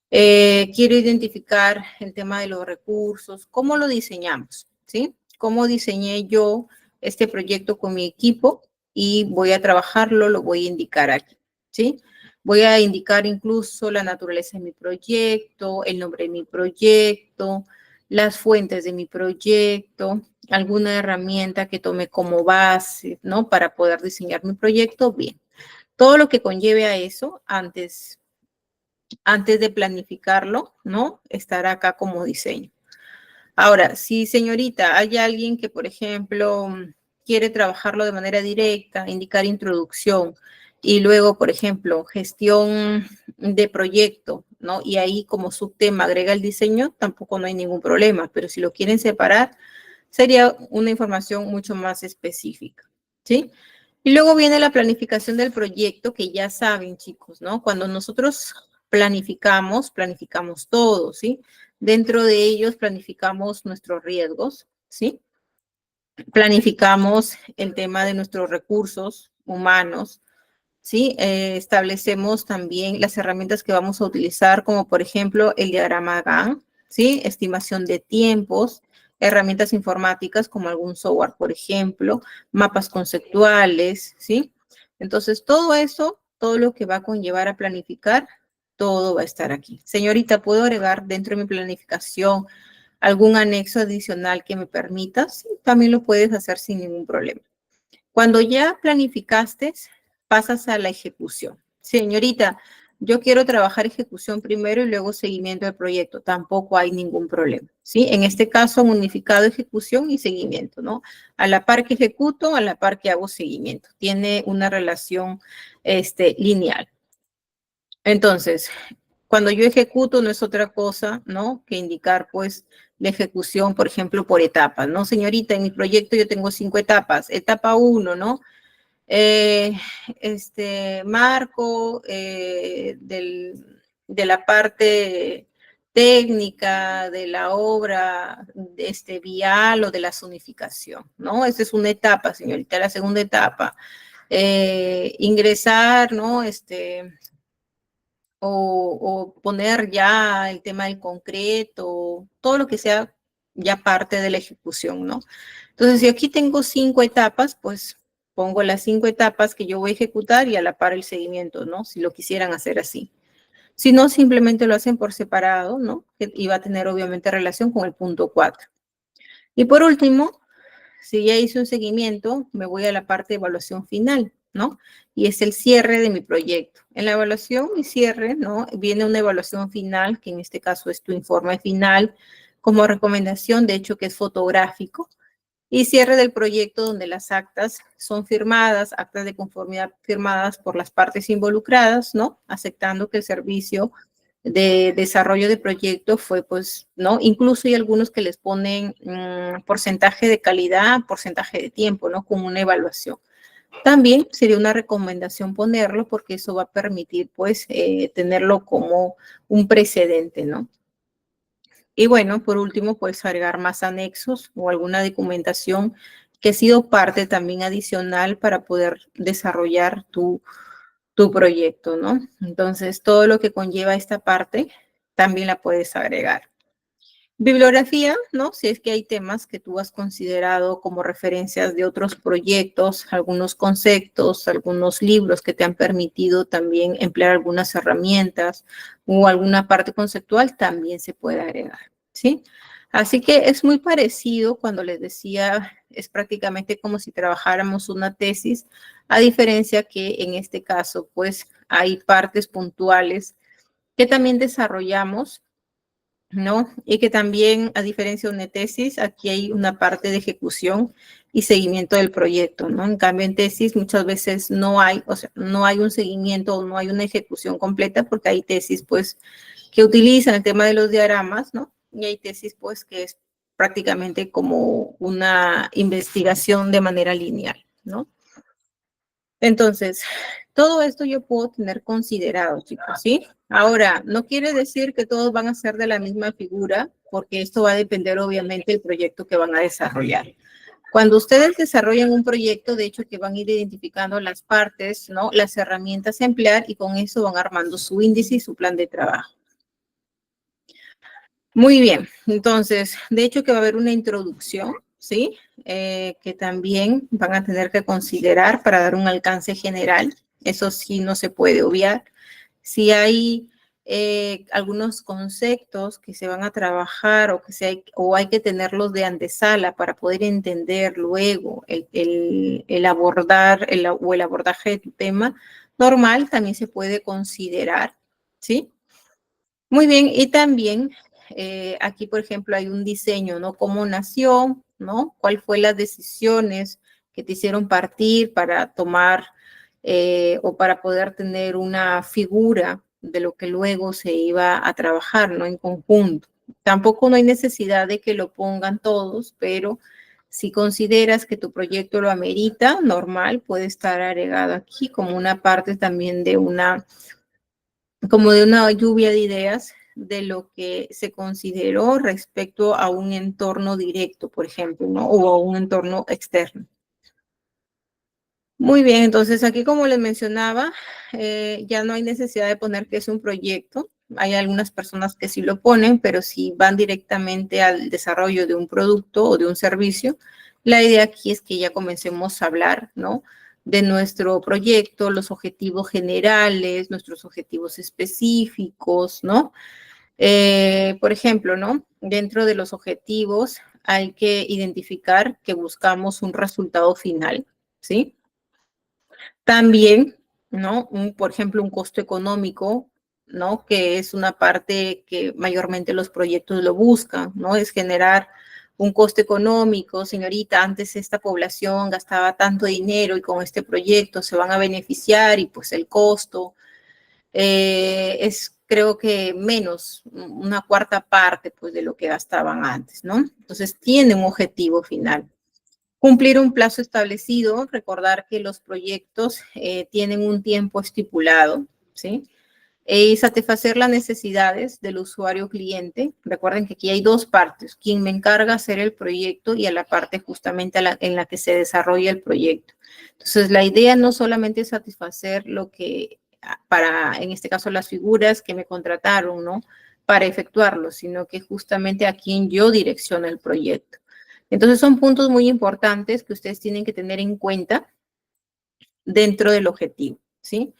Quiero identificar el tema de los recursos, cómo lo diseñamos, ¿sí? Cómo diseñé yo este proyecto con mi equipo y voy a trabajarlo, lo voy a indicar aquí, ¿sí? Voy a indicar incluso la naturaleza de mi proyecto, el nombre de mi proyecto, las fuentes de mi proyecto, alguna herramienta que tome como base, ¿no? Para poder diseñar mi proyecto, bien. Todo lo que conlleve a eso antes de planificarlo, ¿no? Estará acá como diseño. Ahora, si señorita, hay alguien que, por ejemplo, quiere trabajarlo de manera directa, indicar introducción y luego, por ejemplo, gestión de proyecto, ¿no? Y ahí como subtema agrega el diseño, tampoco no hay ningún problema, pero si lo quieren separar, sería una información mucho más específica, ¿sí? Y luego viene la planificación del proyecto, que ya saben, chicos, ¿no? Cuando nosotros planificamos todo, ¿sí? Dentro de ellos planificamos nuestros riesgos, ¿sí? Planificamos el tema de nuestros recursos humanos, ¿sí? Establecemos también las herramientas que vamos a utilizar, como por ejemplo el diagrama Gantt, ¿sí? Estimación de tiempos, herramientas informáticas como algún software, por ejemplo, mapas conceptuales, ¿sí? Entonces, todo eso, todo lo que va a conllevar a planificar, todo va a estar aquí. Señorita, ¿puedo agregar dentro de mi planificación algún anexo adicional que me permita? Sí, también lo puedes hacer sin ningún problema. Cuando ya planificaste, pasas a la ejecución. Señorita, yo quiero trabajar ejecución primero y luego seguimiento del proyecto. Tampoco hay ningún problema, ¿sí? En este caso, unificado ejecución y seguimiento, ¿no? A la par que ejecuto, a la par que hago seguimiento. Tiene una relación lineal. Entonces, cuando yo ejecuto no es otra cosa, ¿no? Que indicar, pues, la ejecución, por ejemplo, por etapas, ¿no? Señorita, en mi proyecto yo tengo 5 etapas. Etapa 1, ¿no? Eh, marco de la parte técnica de la obra vial o de la zonificación, ¿no? Esa es una etapa, señorita. La segunda etapa, ingresar, ¿no? O poner ya el tema del concreto, todo lo que sea ya parte de la ejecución, ¿no? Entonces, si aquí tengo 5 etapas, pues pongo las 5 etapas que yo voy a ejecutar y a la par el seguimiento, ¿no? Si lo quisieran hacer así. Si no, simplemente lo hacen por separado, ¿no? Y va a tener obviamente relación con el punto 4. Y por último, si ya hice un seguimiento, me voy a la parte de evaluación final. ¿no? Y es el cierre de mi proyecto. En la evaluación y cierre, ¿no? Viene una evaluación final, que en este caso es tu informe final, como recomendación, de hecho, que es fotográfico, y cierre del proyecto donde las actas son firmadas, actas de conformidad firmadas por las partes involucradas, ¿no? Aceptando que el servicio de desarrollo de proyecto fue, pues, ¿no? Incluso hay algunos que les ponen porcentaje de calidad, porcentaje de tiempo, ¿no? Como una evaluación. También sería una recomendación ponerlo porque eso va a permitir, pues, tenerlo como un precedente, ¿no? Y bueno, por último, puedes agregar más anexos o alguna documentación que ha sido parte también adicional para poder desarrollar tu proyecto, ¿no? Entonces, todo lo que conlleva esta parte también la puedes agregar. Bibliografía, ¿no? Si es que hay temas que tú has considerado como referencias de otros proyectos, algunos conceptos, algunos libros que te han permitido también emplear algunas herramientas o alguna parte conceptual, también se puede agregar, ¿sí? Así que es muy parecido cuando les decía, es prácticamente como si trabajáramos una tesis, a diferencia que en este caso, pues hay partes puntuales que también desarrollamos, ¿no? Y que también, a diferencia de una tesis, aquí hay una parte de ejecución y seguimiento del proyecto, ¿no? En cambio, en tesis muchas veces no hay, o sea, no hay un seguimiento o no hay una ejecución completa porque hay tesis, pues, que utilizan el tema de los diagramas, ¿no? Y hay tesis, pues, que es prácticamente como una investigación de manera lineal, ¿no? Entonces, todo esto yo puedo tener considerado, chicos, ¿sí? Ahora, no quiere decir que todos van a ser de la misma figura, porque esto va a depender obviamente del proyecto que van a desarrollar. Cuando ustedes desarrollan un proyecto, de hecho, que van a ir identificando las partes, ¿no? Las herramientas a emplear y con eso van armando su índice y su plan de trabajo. Muy bien, entonces, de hecho que va a haber una introducción, ¿sí? Que también van a tener que considerar para dar un alcance general. Eso sí no se puede obviar. Si hay algunos conceptos que se van a trabajar o hay que tenerlos de antesala para poder entender luego el abordar o el abordaje de tu tema normal, también se puede considerar, ¿sí? Muy bien, y también aquí, por ejemplo, hay un diseño, ¿no? ¿Cómo nació, ¿no? ¿Cuál fue las decisiones que te hicieron partir para tomar o para poder tener una figura de lo que luego se iba a trabajar, ¿no? En conjunto. Tampoco no hay necesidad de que lo pongan todos, pero si consideras que tu proyecto lo amerita, normal, puede estar agregado aquí como una parte también de como de una lluvia de ideas de lo que se consideró respecto a un entorno directo, por ejemplo, ¿no? O a un entorno externo. Muy bien, entonces aquí como les mencionaba, ya no hay necesidad de poner que es un proyecto. Hay algunas personas que sí lo ponen, pero si van directamente al desarrollo de un producto o de un servicio, la idea aquí es que ya comencemos a hablar, ¿no? De nuestro proyecto, los objetivos generales, nuestros objetivos específicos, ¿no? Por ejemplo, ¿no? Dentro de los objetivos hay que identificar que buscamos un resultado final, ¿sí? También, ¿no? Por ejemplo, un costo económico, ¿no? Que es una parte que mayormente los proyectos lo buscan, ¿no? Es generar un costo económico. Señorita, antes esta población gastaba tanto dinero y con este proyecto se van a beneficiar y pues el costo es creo que menos, una cuarta parte pues de lo que gastaban antes, ¿no? Entonces tiene un objetivo final. Cumplir un plazo establecido, recordar que los proyectos tienen un tiempo estipulado, ¿sí? Y satisfacer las necesidades del usuario cliente. Recuerden que aquí hay dos partes, quien me encarga hacer el proyecto y a la parte justamente en la que se desarrolla el proyecto. Entonces, la idea no solamente es satisfacer lo que en este caso, las figuras que me contrataron, ¿no? Para efectuarlo, sino que justamente a quien yo direcciono el proyecto. Entonces son puntos muy importantes que ustedes tienen que tener en cuenta dentro del objetivo, ¿sí?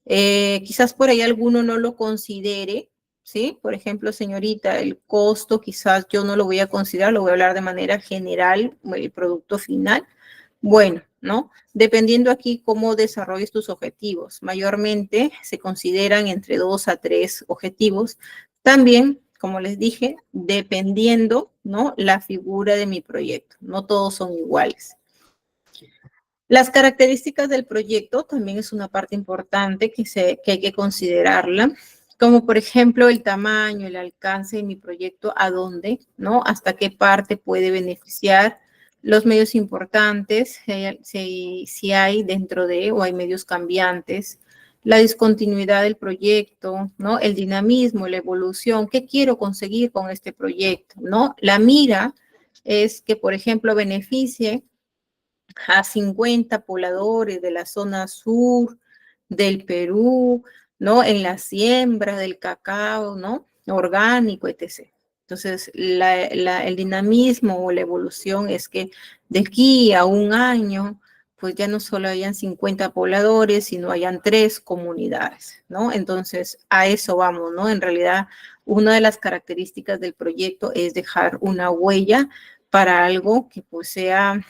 Quizás por ahí alguno no lo considere, ¿sí? Por ejemplo, señorita, el costo quizás yo no lo voy a considerar, lo voy a hablar de manera general, el producto final. Bueno, ¿no? Dependiendo aquí cómo desarrolles tus objetivos. Mayormente se consideran entre 2 a 3 objetivos. También, como les dije, dependiendo, ¿no? La figura de mi proyecto. No todos son iguales. Las características del proyecto también es una parte importante que hay que considerarla, como por ejemplo el tamaño, el alcance de mi proyecto, a dónde, ¿no? Hasta qué parte puede beneficiar, los medios importantes, si hay dentro de o hay medios cambiantes, la discontinuidad del proyecto, ¿no? El dinamismo, la evolución, ¿qué quiero conseguir con este proyecto, ¿no? La mira es que, por ejemplo, beneficie a 50 pobladores de la zona sur del Perú, ¿no? En la siembra del cacao, ¿no? Orgánico, etc. Entonces, el dinamismo o la evolución es que de aquí a un año, pues ya no solo hayan 50 pobladores, sino hayan 3 comunidades, ¿no? Entonces, a eso vamos, ¿no? En realidad, una de las características del proyecto es dejar una huella para algo que pues sea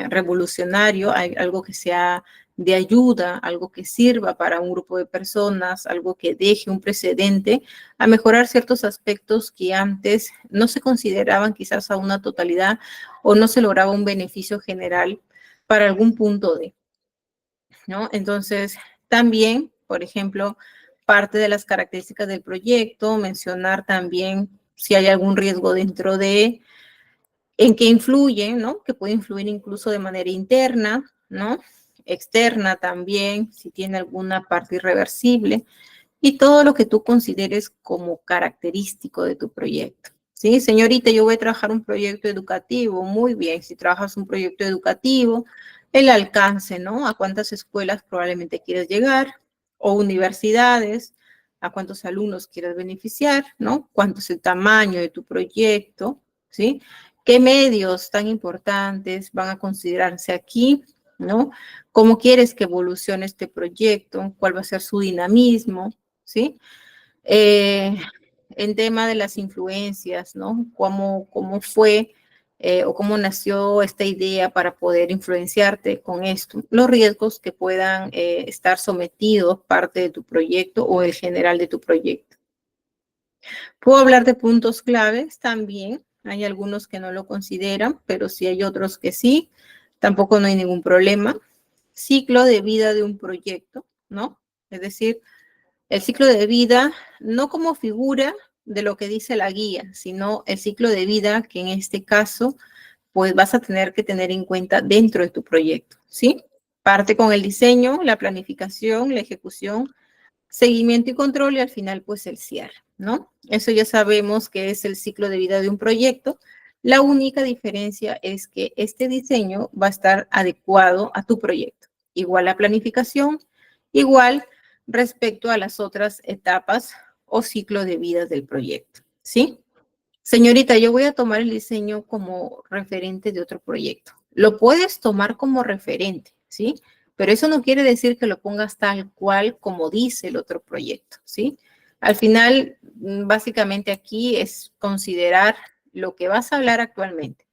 revolucionario, algo que sea de ayuda, algo que sirva para un grupo de personas, algo que deje un precedente a mejorar ciertos aspectos que antes no se consideraban quizás a una totalidad o no se lograba un beneficio general para algún punto de, ¿no? Entonces, también, por ejemplo, parte de las características del proyecto, mencionar también si hay algún riesgo dentro de en qué influye, ¿no? Que puede influir incluso de manera interna, ¿no? Externa también, si tiene alguna parte irreversible, y todo lo que tú consideres como característico de tu proyecto. Sí, señorita, yo voy a trabajar un proyecto educativo, muy bien, si trabajas un proyecto educativo, el alcance, ¿no? A cuántas escuelas probablemente quieres llegar, o universidades, a cuántos alumnos quieres beneficiar, ¿no? Cuánto es el tamaño de tu proyecto, ¿sí? ¿Qué medios tan importantes van a considerarse aquí, ¿no? ¿Cómo quieres que evolucione este proyecto? ¿Cuál va a ser su dinamismo? ¿Sí? Eh, en tema de las influencias, ¿no? ¿Cómo fue o cómo nació esta idea para poder influenciarte con esto? Los riesgos que puedan estar sometidos parte de tu proyecto o el general de tu proyecto. Puedo hablar de puntos claves también. Hay algunos que no lo consideran, pero sí hay otros que sí. Tampoco no hay ningún problema. Ciclo de vida de un proyecto, ¿no? Es decir, el ciclo de vida, no como figura de lo que dice la guía, sino el ciclo de vida que en este caso, pues vas a tener que tener en cuenta dentro de tu proyecto, ¿sí? Parte con el diseño, la planificación, la ejecución, seguimiento y control y al final, pues el cierre, ¿no? Eso ya sabemos que es el ciclo de vida de un proyecto. La única diferencia es que este diseño va a estar adecuado a tu proyecto. Igual la planificación, igual respecto a las otras etapas o ciclo de vida del proyecto, ¿sí? Señorita, yo voy a tomar el diseño como referente de otro proyecto. Lo puedes tomar como referente, ¿sí? Pero eso no quiere decir que lo pongas tal cual como dice el otro proyecto, ¿sí? Al final, básicamente aquí es considerar lo que vas a hablar actualmente.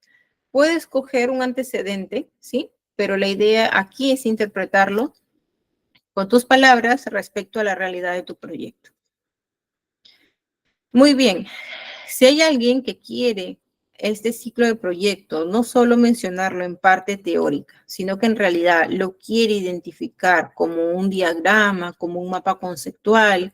Puedes coger un antecedente, ¿sí? Pero la idea aquí es interpretarlo con tus palabras respecto a la realidad de tu proyecto. Muy bien, si hay alguien que quiere este ciclo de proyecto, no solo mencionarlo en parte teórica, sino que en realidad lo quiere identificar como un diagrama, como un mapa conceptual,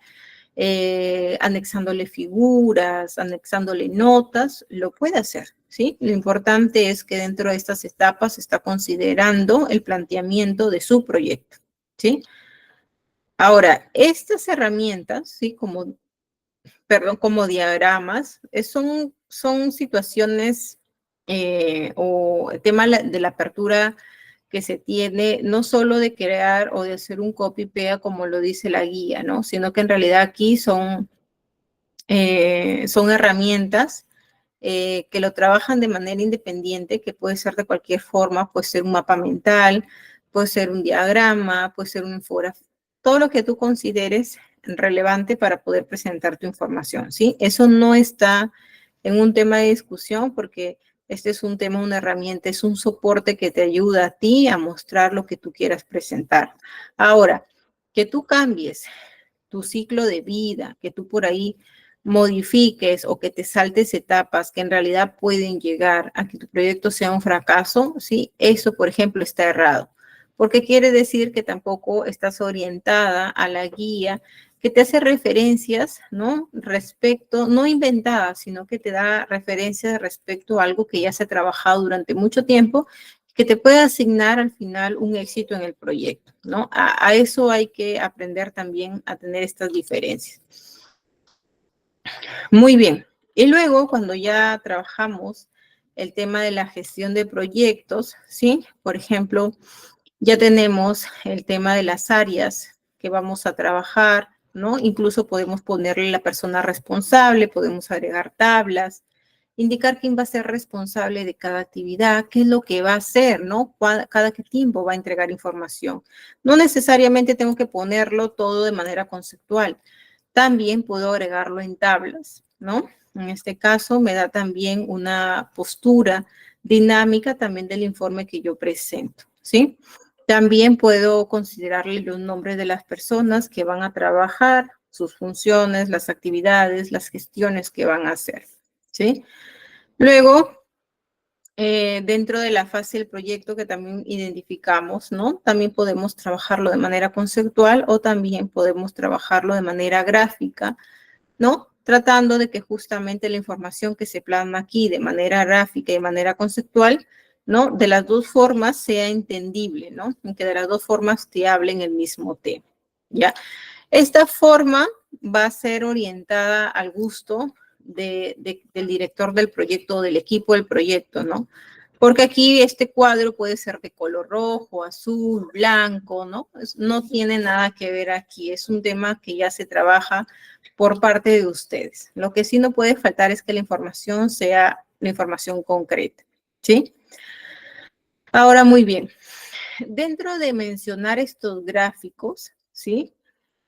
anexándole figuras, anexándole notas, lo puede hacer, ¿sí? Lo importante es que dentro de estas etapas está considerando el planteamiento de su proyecto, ¿sí? Ahora, estas herramientas, ¿sí? Como diagramas, son situaciones o el tema de la apertura que se tiene, no solo de crear o de hacer un copy-pega como lo dice la guía, ¿no? Sino que en realidad aquí son herramientas que lo trabajan de manera independiente, que puede ser de cualquier forma, puede ser un mapa mental, puede ser un diagrama, puede ser un infografía, todo lo que tú consideres relevante para poder presentar tu información, ¿sí? Eso no está en un tema de discusión porque Este es un tema, una herramienta, es un soporte que te ayuda a ti a mostrar lo que tú quieras presentar. Ahora, que tú cambies tu ciclo de vida, que tú por ahí modifiques o que te saltes etapas que en realidad pueden llegar a que tu proyecto sea un fracaso, ¿sí? Eso, por ejemplo, está errado, porque quiere decir que tampoco estás orientada a la guía que te hace referencias, ¿no? Respecto, no inventadas, sino que te da referencias respecto a algo que ya se ha trabajado durante mucho tiempo, que te puede asignar al final un éxito en el proyecto, ¿no? A eso hay que aprender también a tener estas diferencias. Muy bien. Y luego, cuando ya trabajamos el tema de la gestión de proyectos, ¿sí? Por ejemplo, ya tenemos el tema de las áreas que vamos a trabajar, ¿no? Incluso podemos ponerle la persona responsable, podemos agregar tablas, indicar quién va a ser responsable de cada actividad, qué es lo que va a hacer, ¿no? Cada qué tiempo va a entregar información. No necesariamente tengo que ponerlo todo de manera conceptual. También puedo agregarlo en tablas, ¿no? En este caso me da también una postura dinámica también del informe que yo presento, ¿sí? También puedo considerarle los nombres de las personas que van a trabajar, sus funciones, las actividades, las gestiones que van a hacer, ¿sí? Luego, dentro de la fase del proyecto que también identificamos, ¿no? También podemos trabajarlo de manera conceptual o también podemos trabajarlo de manera gráfica, ¿no? Tratando de que justamente la información que se plasma aquí de manera gráfica y de manera conceptual, ¿no? De las dos formas sea entendible, ¿no? Y que de las dos formas te hablen el mismo tema, ¿ya? Esta forma va a ser orientada al gusto del director del proyecto o del equipo del proyecto, ¿no? Porque aquí este cuadro puede ser de color rojo, azul, blanco, ¿no? No tiene nada que ver aquí, es un tema que ya se trabaja por parte de ustedes. Lo que sí no puede faltar es que la información sea la información concreta, ¿sí? Ahora, muy bien. Dentro de mencionar estos gráficos, ¿sí?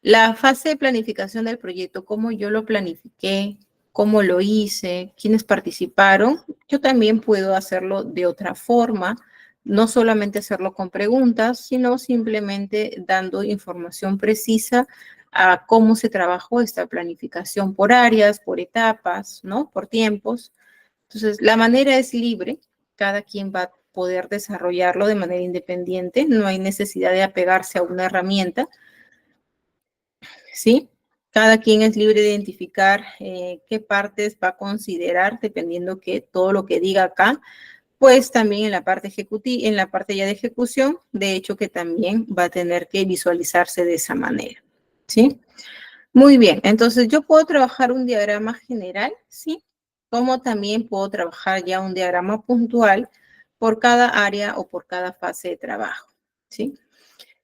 La fase de planificación del proyecto, cómo yo lo planifiqué, cómo lo hice, quiénes participaron, yo también puedo hacerlo de otra forma, no solamente hacerlo con preguntas, sino simplemente dando información precisa a cómo se trabajó esta planificación por áreas, por etapas, ¿no? Por tiempos. Entonces, la manera es libre, cada quien va a poder desarrollarlo de manera independiente, no hay necesidad de apegarse a una herramienta, ¿sí? Cada quien es libre de identificar qué partes va a considerar, dependiendo que todo lo que diga acá, pues también en la parte ejecutiva, en la parte ya de ejecución, de hecho que también va a tener que visualizarse de esa manera, ¿sí? Muy bien, entonces yo puedo trabajar un diagrama general, ¿sí? Como también puedo trabajar ya un diagrama puntual por cada área o por cada fase de trabajo, ¿sí?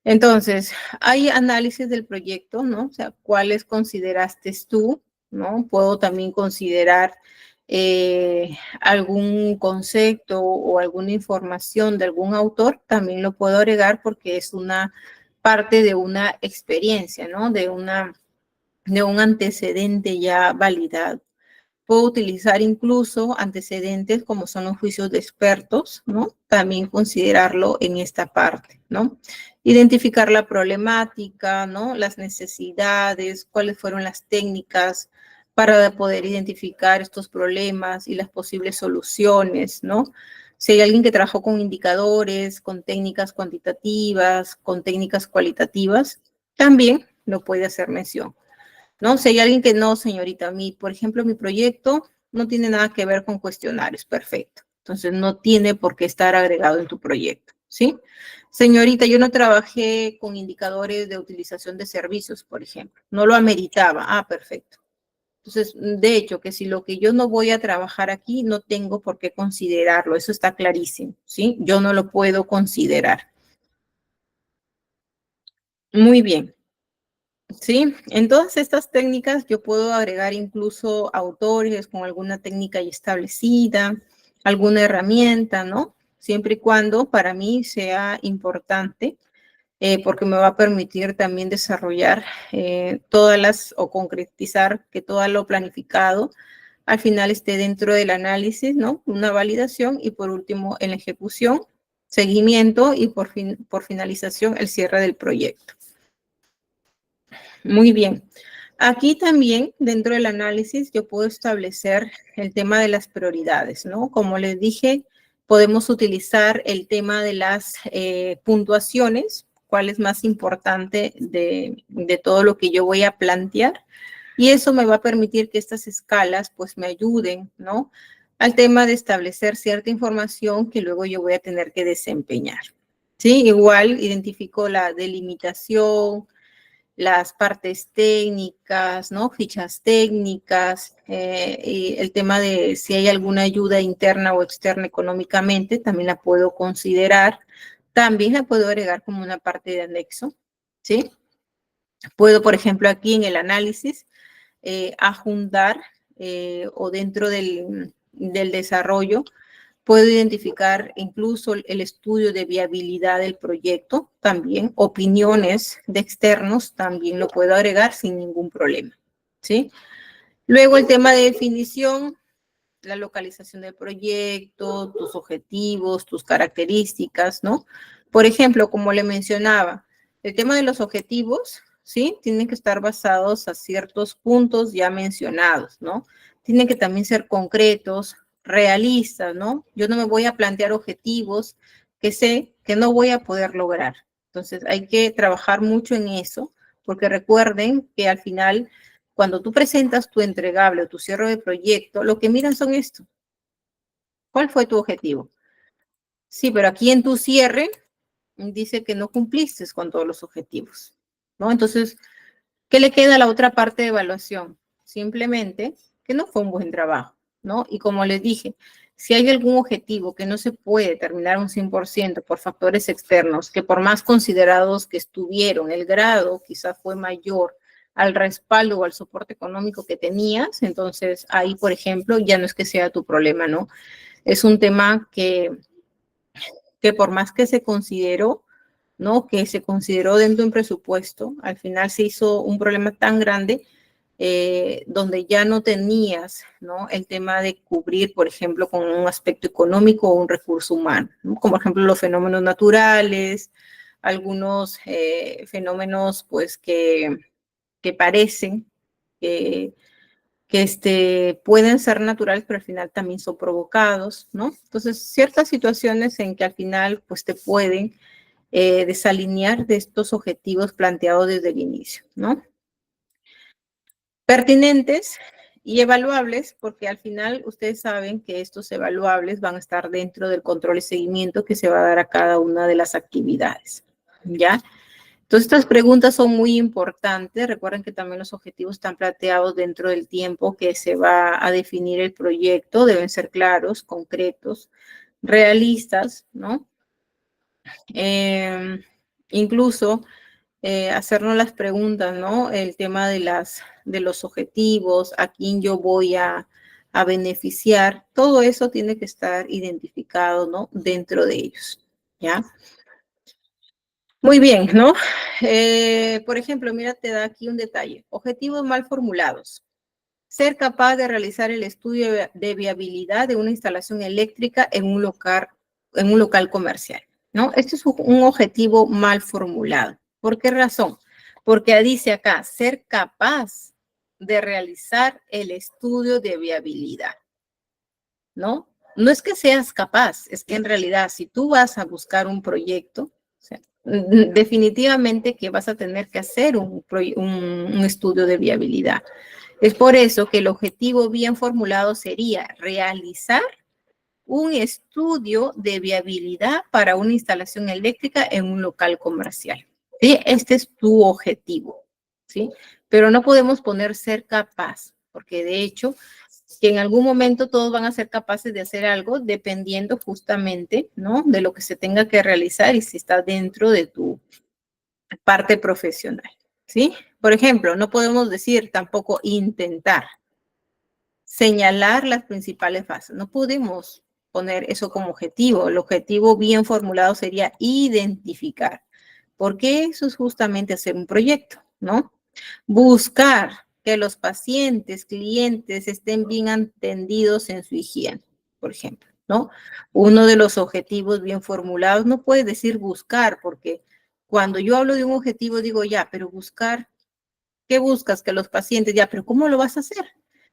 Entonces, hay análisis del proyecto, ¿no? O sea, cuáles consideraste tú, ¿no? Puedo también considerar algún concepto o alguna información de algún autor, también lo puedo agregar porque es una parte de una experiencia, ¿no? De un antecedente ya validado. Puedo utilizar incluso antecedentes como son los juicios de expertos, ¿no? También considerarlo en esta parte, ¿no? Identificar la problemática, ¿no? Las necesidades, cuáles fueron las técnicas para poder identificar estos problemas y las posibles soluciones, ¿no? Si hay alguien que trabajó con indicadores, con técnicas cuantitativas, con técnicas cualitativas, también lo puede hacer mención. ¿No? Si hay alguien que no, señorita, por ejemplo, mi proyecto no tiene nada que ver con cuestionarios, perfecto. Entonces, no tiene por qué estar agregado en tu proyecto, ¿sí? Señorita, yo no trabajé con indicadores de utilización de servicios, por ejemplo. No lo ameritaba. Ah, perfecto. Entonces, de hecho, que si lo que yo no voy a trabajar aquí, no tengo por qué considerarlo. Eso está clarísimo, ¿sí? Yo no lo puedo considerar. Muy bien. Sí, en todas estas técnicas yo puedo agregar incluso autores con alguna técnica ya establecida, alguna herramienta, ¿no? Siempre y cuando para mí sea importante, porque me va a permitir también desarrollar todas las o concretizar que todo lo planificado al final esté dentro del análisis, ¿no? Una validación y por último en la ejecución, seguimiento y por finalización el cierre del proyecto. Muy bien. Aquí también, dentro del análisis, yo puedo establecer el tema de las prioridades, ¿no? Como les dije, podemos utilizar el tema de las puntuaciones, cuál es más importante de todo lo que yo voy a plantear. Y eso me va a permitir que estas escalas, pues, me ayuden, ¿no? Al tema de establecer cierta información que luego yo voy a tener que desempeñar, ¿sí? Igual identifico la delimitación, las partes técnicas, ¿no? Fichas técnicas, y el tema de si hay alguna ayuda interna o externa económicamente, también la puedo considerar. También la puedo agregar como una parte de anexo, ¿sí? Puedo, por ejemplo, aquí en el análisis, adjuntar o dentro del desarrollo, puedo identificar incluso el estudio de viabilidad del proyecto, también opiniones de externos, también lo puedo agregar sin ningún problema, ¿sí? Luego el tema de definición, la localización del proyecto, tus objetivos, tus características, ¿no? Por ejemplo, como le mencionaba, el tema de los objetivos, ¿sí? Tienen que estar basados a ciertos puntos ya mencionados, ¿no? Tienen que también ser concretos, realistas, ¿no? Yo no me voy a plantear objetivos que sé que no voy a poder lograr. Entonces, hay que trabajar mucho en eso, porque recuerden que al final cuando tú presentas tu entregable o tu cierre de proyecto, lo que miran son esto. ¿Cuál fue tu objetivo? Sí, pero aquí en tu cierre dice que no cumpliste con todos los objetivos, ¿no? Entonces, ¿qué le queda a la otra parte de evaluación? Simplemente que no fue un buen trabajo, ¿no? Y como les dije, si hay algún objetivo que no se puede terminar un 100% por factores externos, que por más considerados que estuvieron, el grado quizás fue mayor al respaldo o al soporte económico que tenías, entonces ahí, por ejemplo, ya no es que sea tu problema, ¿no? Es un tema que por más que se consideró, ¿no? Que se consideró dentro de un presupuesto, al final se hizo un problema tan grande donde ya no tenías, ¿no? El tema de cubrir, por ejemplo, con un aspecto económico o un recurso humano, ¿no? Como por ejemplo los fenómenos naturales, algunos fenómenos pues que parecen que pueden ser naturales, pero al final también son provocados, ¿no? Entonces, ciertas situaciones en que al final pues te pueden desalinear de estos objetivos planteados desde el inicio, ¿no? Pertinentes y evaluables, porque al final ustedes saben que estos evaluables van a estar dentro del control y seguimiento que se va a dar a cada una de las actividades, ¿ya? Entonces, estas preguntas son muy importantes. Recuerden que también los objetivos están planteados dentro del tiempo que se va a definir el proyecto. Deben ser claros, concretos, realistas, ¿no? Incluso hacernos las preguntas, ¿no? El tema de los objetivos, a quién yo voy a beneficiar, todo eso tiene que estar identificado, ¿no? Dentro de ellos, ¿ya? Muy bien, ¿no? Por ejemplo, mira, te da aquí un detalle. Objetivos mal formulados. Ser capaz de realizar el estudio de viabilidad de una instalación eléctrica en un local comercial, ¿no? Este es un objetivo mal formulado. ¿Por qué razón? Porque dice acá, ser capaz de realizar el estudio de viabilidad, ¿no? No es que seas capaz, es que en realidad si tú vas a buscar un proyecto, o sea, definitivamente que vas a tener que hacer un estudio de viabilidad. Es por eso que el objetivo bien formulado sería realizar un estudio de viabilidad para una instalación eléctrica en un local comercial. ¿Sí? Este es tu objetivo, ¿sí? Pero no podemos poner ser capaz, porque de hecho, que en algún momento todos van a ser capaces de hacer algo dependiendo justamente, ¿no? De lo que se tenga que realizar y si está dentro de tu parte profesional, ¿sí? Por ejemplo, no podemos decir tampoco intentar, señalar las principales fases. No podemos poner eso como objetivo. El objetivo bien formulado sería identificar. Porque eso es justamente hacer un proyecto, ¿no? Buscar. que los pacientes, clientes estén bien atendidos en su higiene, por ejemplo, ¿no? Uno de los objetivos bien formulados, no puedes decir buscar, porque cuando yo hablo de un objetivo digo ya, pero buscar, ¿qué buscas? Que los pacientes, ya, pero ¿cómo lo vas a hacer?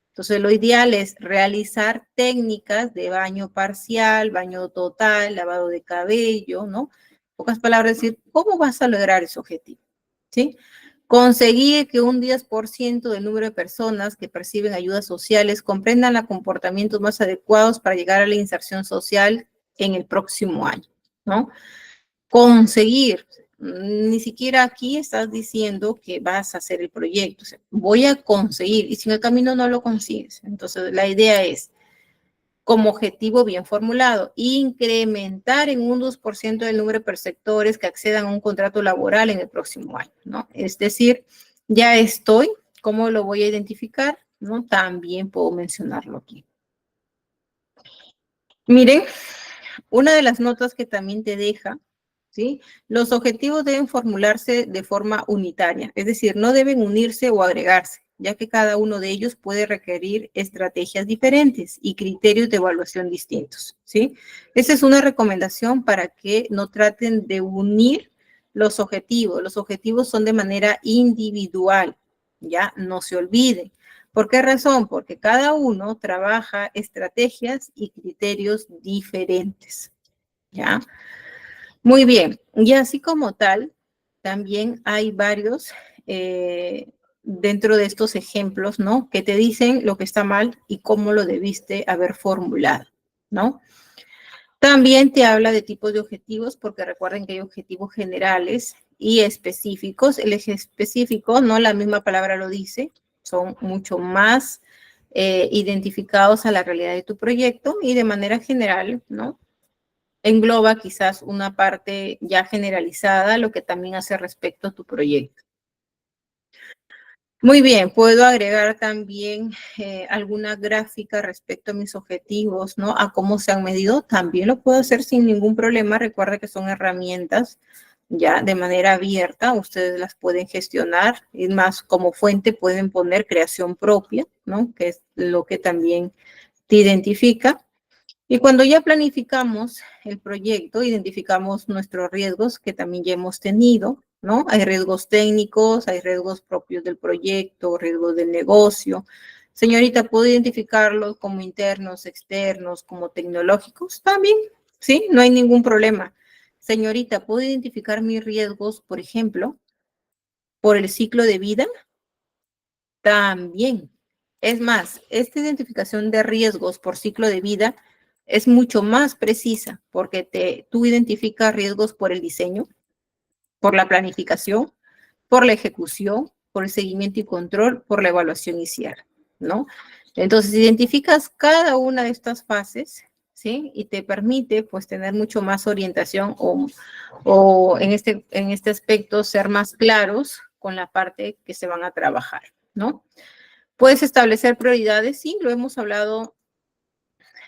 Entonces, lo ideal es realizar técnicas de baño parcial, baño total, lavado de cabello, ¿no? En pocas palabras, decir, ¿cómo vas a lograr ese objetivo? ¿Sí? Conseguir que un 10% del número de personas que perciben ayudas sociales comprendan los comportamientos más adecuados para llegar a la inserción social en el próximo año, ¿no? Conseguir, ni siquiera aquí estás diciendo que vas a hacer el proyecto, o sea, voy a conseguir, y si en el camino no lo consigues. Entonces, la idea es, como objetivo bien formulado, incrementar en un 2% del número de perceptores que accedan a un contrato laboral en el próximo año, ¿no? Es decir, ya estoy, ¿cómo lo voy a identificar? ¿No? También puedo mencionarlo aquí. Miren, una de las notas que también te deja, ¿sí? Los objetivos deben formularse de forma unitaria, es decir, no deben unirse o agregarse, ya que cada uno de ellos puede requerir estrategias diferentes y criterios de evaluación distintos, ¿sí? Esa es una recomendación para que no traten de unir los objetivos. Los objetivos son de manera individual, ¿ya? No se olviden. ¿Por qué razón? Porque cada uno trabaja estrategias y criterios diferentes, ¿ya? Muy bien, y así como tal, también hay varios dentro de estos ejemplos, ¿no? Que te dicen lo que está mal y cómo lo debiste haber formulado, ¿no? También te habla de tipos de objetivos, porque recuerden que hay objetivos generales y específicos. El eje específico, no la misma palabra lo dice, son mucho más identificados a la realidad de tu proyecto y de manera general, ¿no? Engloba quizás una parte ya generalizada, lo que también hace respecto a tu proyecto. Muy bien, puedo agregar también alguna gráfica respecto a mis objetivos, ¿no? A cómo se han medido. También lo puedo hacer sin ningún problema. Recuerda que son herramientas ya de manera abierta. Ustedes las pueden gestionar. Es más, como fuente pueden poner creación propia, ¿no? Que es lo que también te identifica. Y cuando ya planificamos el proyecto, identificamos nuestros riesgos que también ya hemos tenido, ¿no? Hay riesgos técnicos, hay riesgos propios del proyecto, riesgos del negocio. Señorita, ¿puedo identificarlos como internos, externos, como tecnológicos? También, ¿sí? No hay ningún problema. Señorita, ¿puedo identificar mis riesgos, por ejemplo, por el ciclo de vida? También. Es más, esta identificación de riesgos por ciclo de vida es mucho más precisa porque tú identificas riesgos por el diseño, por la planificación, por la ejecución, por el seguimiento y control, por la evaluación y cierre, ¿no? Entonces, identificas cada una de estas fases, ¿sí? Y te permite, pues, tener mucho más orientación o en este aspecto ser más claros con la parte que se van a trabajar, ¿no? Puedes establecer prioridades, sí, lo hemos hablado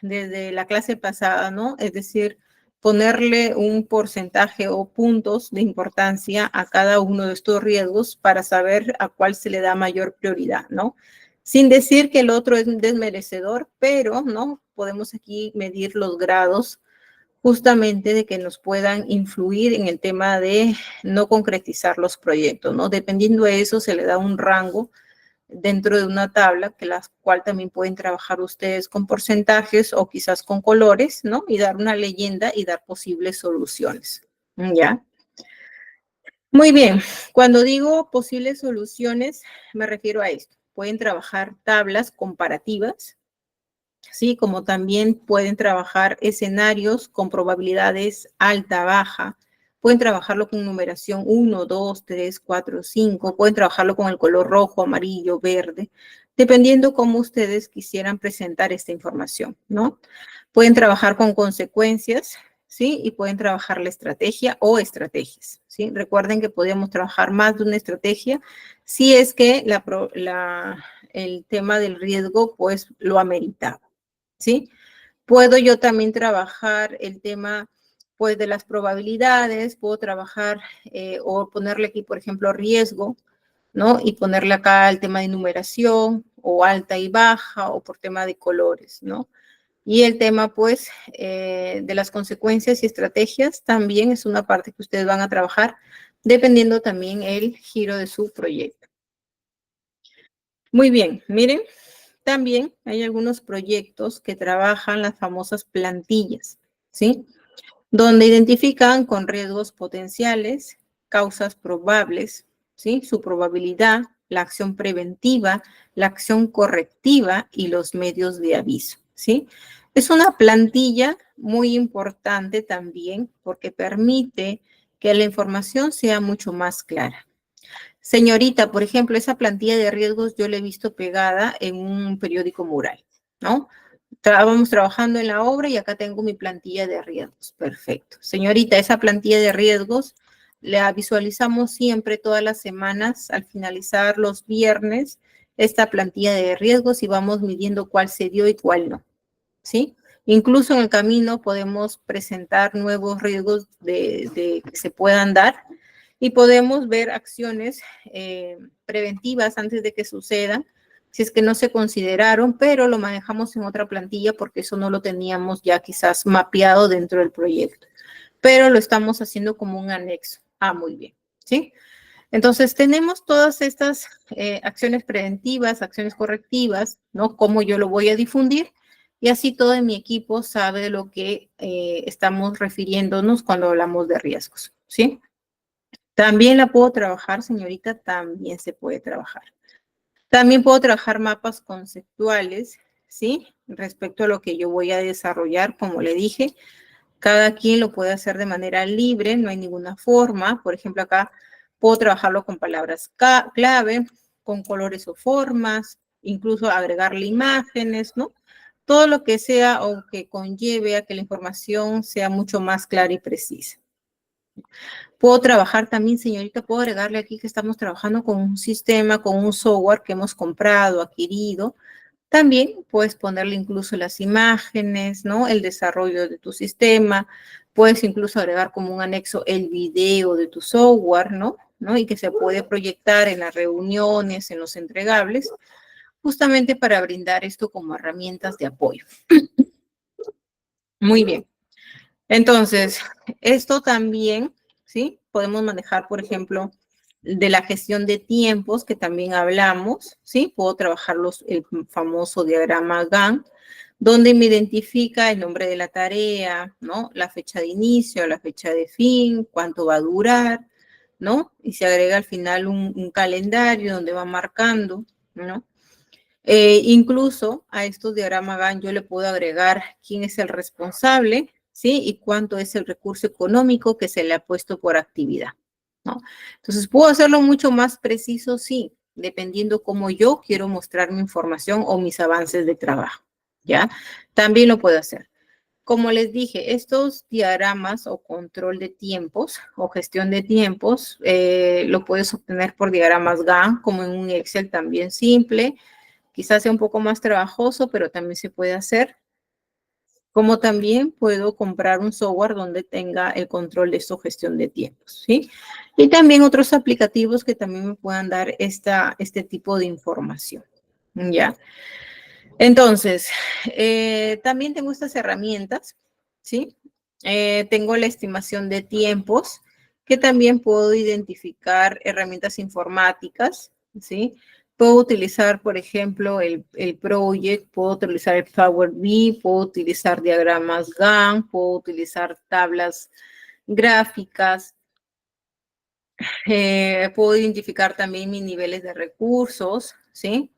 desde la clase pasada, ¿no? Es decir, ponerle un porcentaje o puntos de importancia a cada uno de estos riesgos para saber a cuál se le da mayor prioridad, ¿no? Sin decir que el otro es desmerecedor, pero, ¿no? Podemos aquí medir los grados justamente de que nos puedan influir en el tema de no concretizar los proyectos, ¿no? Dependiendo de eso, se le da un rango dentro de una tabla, que la cual también pueden trabajar ustedes con porcentajes o quizás con colores, ¿no? Y dar una leyenda y dar posibles soluciones, ¿ya? Muy bien, cuando digo posibles soluciones, me refiero a esto. Pueden trabajar tablas comparativas, ¿sí? Como también pueden trabajar escenarios con probabilidades alta, baja. Pueden trabajarlo con numeración 1, 2, 3, 4, 5. Pueden trabajarlo con el color rojo, amarillo, verde, dependiendo cómo ustedes quisieran presentar esta información, ¿no? Pueden trabajar con consecuencias, ¿sí? Y pueden trabajar la estrategia o estrategias, ¿sí? Recuerden que podemos trabajar más de una estrategia si es que el tema del riesgo, pues, lo amerita. ¿Sí? Puedo yo también trabajar el tema, pues, de las probabilidades, puedo trabajar o ponerle aquí, por ejemplo, riesgo, ¿no? Y ponerle acá el tema de numeración, o alta y baja, o por tema de colores, ¿no? Y el tema, pues, de las consecuencias y estrategias también es una parte que ustedes van a trabajar, dependiendo también el giro de su proyecto. Muy bien, miren, también hay algunos proyectos que trabajan las famosas plantillas, ¿sí? Donde identifican con riesgos potenciales, causas probables, ¿sí? Su probabilidad, la acción preventiva, la acción correctiva y los medios de aviso, ¿sí? Es una plantilla muy importante también porque permite que la información sea mucho más clara. Señorita, por ejemplo, esa plantilla de riesgos yo la he visto pegada en un periódico mural, ¿no? Estábamos trabajando en la obra y acá tengo mi plantilla de riesgos. Perfecto. Señorita, esa plantilla de riesgos la visualizamos siempre todas las semanas al finalizar los viernes esta plantilla de riesgos y vamos midiendo cuál se dio y cuál no, ¿sí? Incluso en el camino podemos presentar nuevos riesgos que se puedan dar y podemos ver acciones preventivas antes de que sucedan, si es que no se consideraron, pero lo manejamos en otra plantilla porque eso no lo teníamos ya quizás mapeado dentro del proyecto, pero lo estamos haciendo como un anexo. Ah, muy bien, ¿sí? Entonces, tenemos todas estas acciones preventivas, acciones correctivas, ¿no? Cómo yo lo voy a difundir y así todo mi equipo sabe de lo que estamos refiriéndonos cuando hablamos de riesgos, ¿sí? También la puedo trabajar, señorita, también se puede trabajar. También puedo trabajar mapas conceptuales, ¿sí? Respecto a lo que yo voy a desarrollar, como le dije, cada quien lo puede hacer de manera libre, no hay ninguna forma. Por ejemplo, acá puedo trabajarlo con palabras clave, con colores o formas, incluso agregarle imágenes, ¿no? Todo lo que sea o que conlleve a que la información sea mucho más clara y precisa. Puedo trabajar también, señorita, puedo agregarle aquí que estamos trabajando con un sistema, con un software que hemos comprado, adquirido. También puedes ponerle incluso las imágenes, ¿no? El desarrollo de tu sistema. Puedes incluso agregar como un anexo el video de tu software, ¿no? ¿No? Y que se puede proyectar en las reuniones, en los entregables, justamente para brindar esto como herramientas de apoyo. Muy bien. Entonces, esto también, ¿sí? Podemos manejar, por ejemplo, de la gestión de tiempos, que también hablamos, ¿sí? Puedo trabajar el famoso diagrama Gantt, donde me identifica el nombre de la tarea, ¿no? La fecha de inicio, la fecha de fin, cuánto va a durar, ¿no? Y se agrega al final un calendario donde va marcando, ¿no? Incluso a estos diagramas Gantt yo le puedo agregar quién es el responsable, ¿sí? Y cuánto es el recurso económico que se le ha puesto por actividad, ¿no? Entonces, ¿puedo hacerlo mucho más preciso? Sí, dependiendo cómo yo quiero mostrar mi información o mis avances de trabajo, ¿ya? También lo puedo hacer. Como les dije, estos diagramas o control de tiempos o gestión de tiempos lo puedes obtener por diagramas Gantt, como en un Excel también simple. Quizás sea un poco más trabajoso, pero también se puede hacer. Como también puedo comprar un software donde tenga el control de su gestión de tiempos, ¿sí? Y también otros aplicativos que también me puedan dar este tipo de información, ¿ya? Entonces, también tengo estas herramientas, ¿sí? Tengo la estimación de tiempos, que también puedo identificar herramientas informáticas, ¿sí? Puedo utilizar, por ejemplo, el Project, puedo utilizar el Power BI, puedo utilizar diagramas Gantt, puedo utilizar tablas gráficas, puedo identificar también mis niveles de recursos, ¿sí?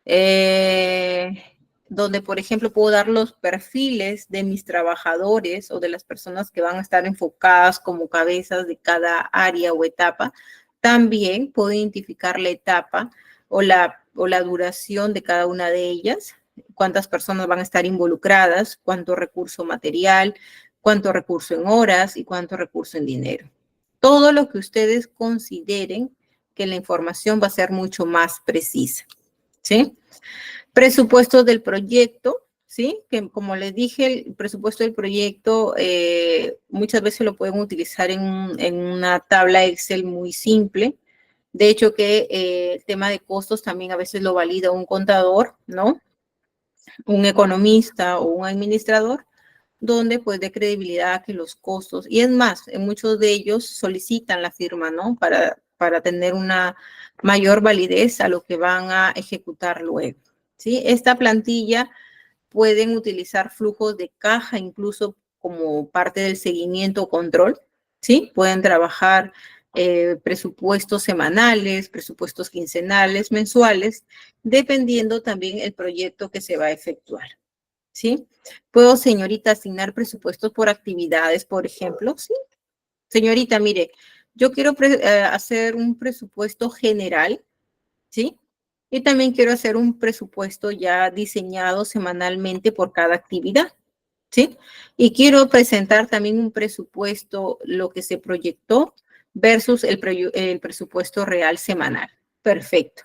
eh, donde, por ejemplo, puedo dar los perfiles de mis trabajadores o de las personas que van a estar enfocadas como cabezas de cada área o etapa. También puedo identificar la etapa o la duración de cada una de ellas, cuántas personas van a estar involucradas, cuánto recurso material, cuánto recurso en horas y cuánto recurso en dinero. Todo lo que ustedes consideren que la información va a ser mucho más precisa. ¿Sí? Presupuesto del proyecto, ¿sí? Que como les dije, el presupuesto del proyecto muchas veces lo pueden utilizar en una tabla Excel muy simple, De hecho, que el tema de costos también a veces lo valida un contador, ¿no? Un economista o un administrador, donde pues dé credibilidad a que los costos, y es más, en muchos de ellos solicitan la firma, ¿no? Para tener una mayor validez a lo que van a ejecutar luego, ¿sí? Esta plantilla pueden utilizar flujos de caja incluso como parte del seguimiento o control, ¿sí? Pueden trabajar presupuestos semanales, presupuestos quincenales, mensuales, dependiendo también el proyecto que se va a efectuar, ¿sí? Puedo, señorita, asignar presupuestos por actividades, por ejemplo, ¿sí? Señorita, mire, yo quiero hacer un presupuesto general, ¿sí? Y también quiero hacer un presupuesto ya diseñado semanalmente por cada actividad, ¿sí? Y quiero presentar también un presupuesto, lo que se proyectó versus el presupuesto real semanal. Perfecto.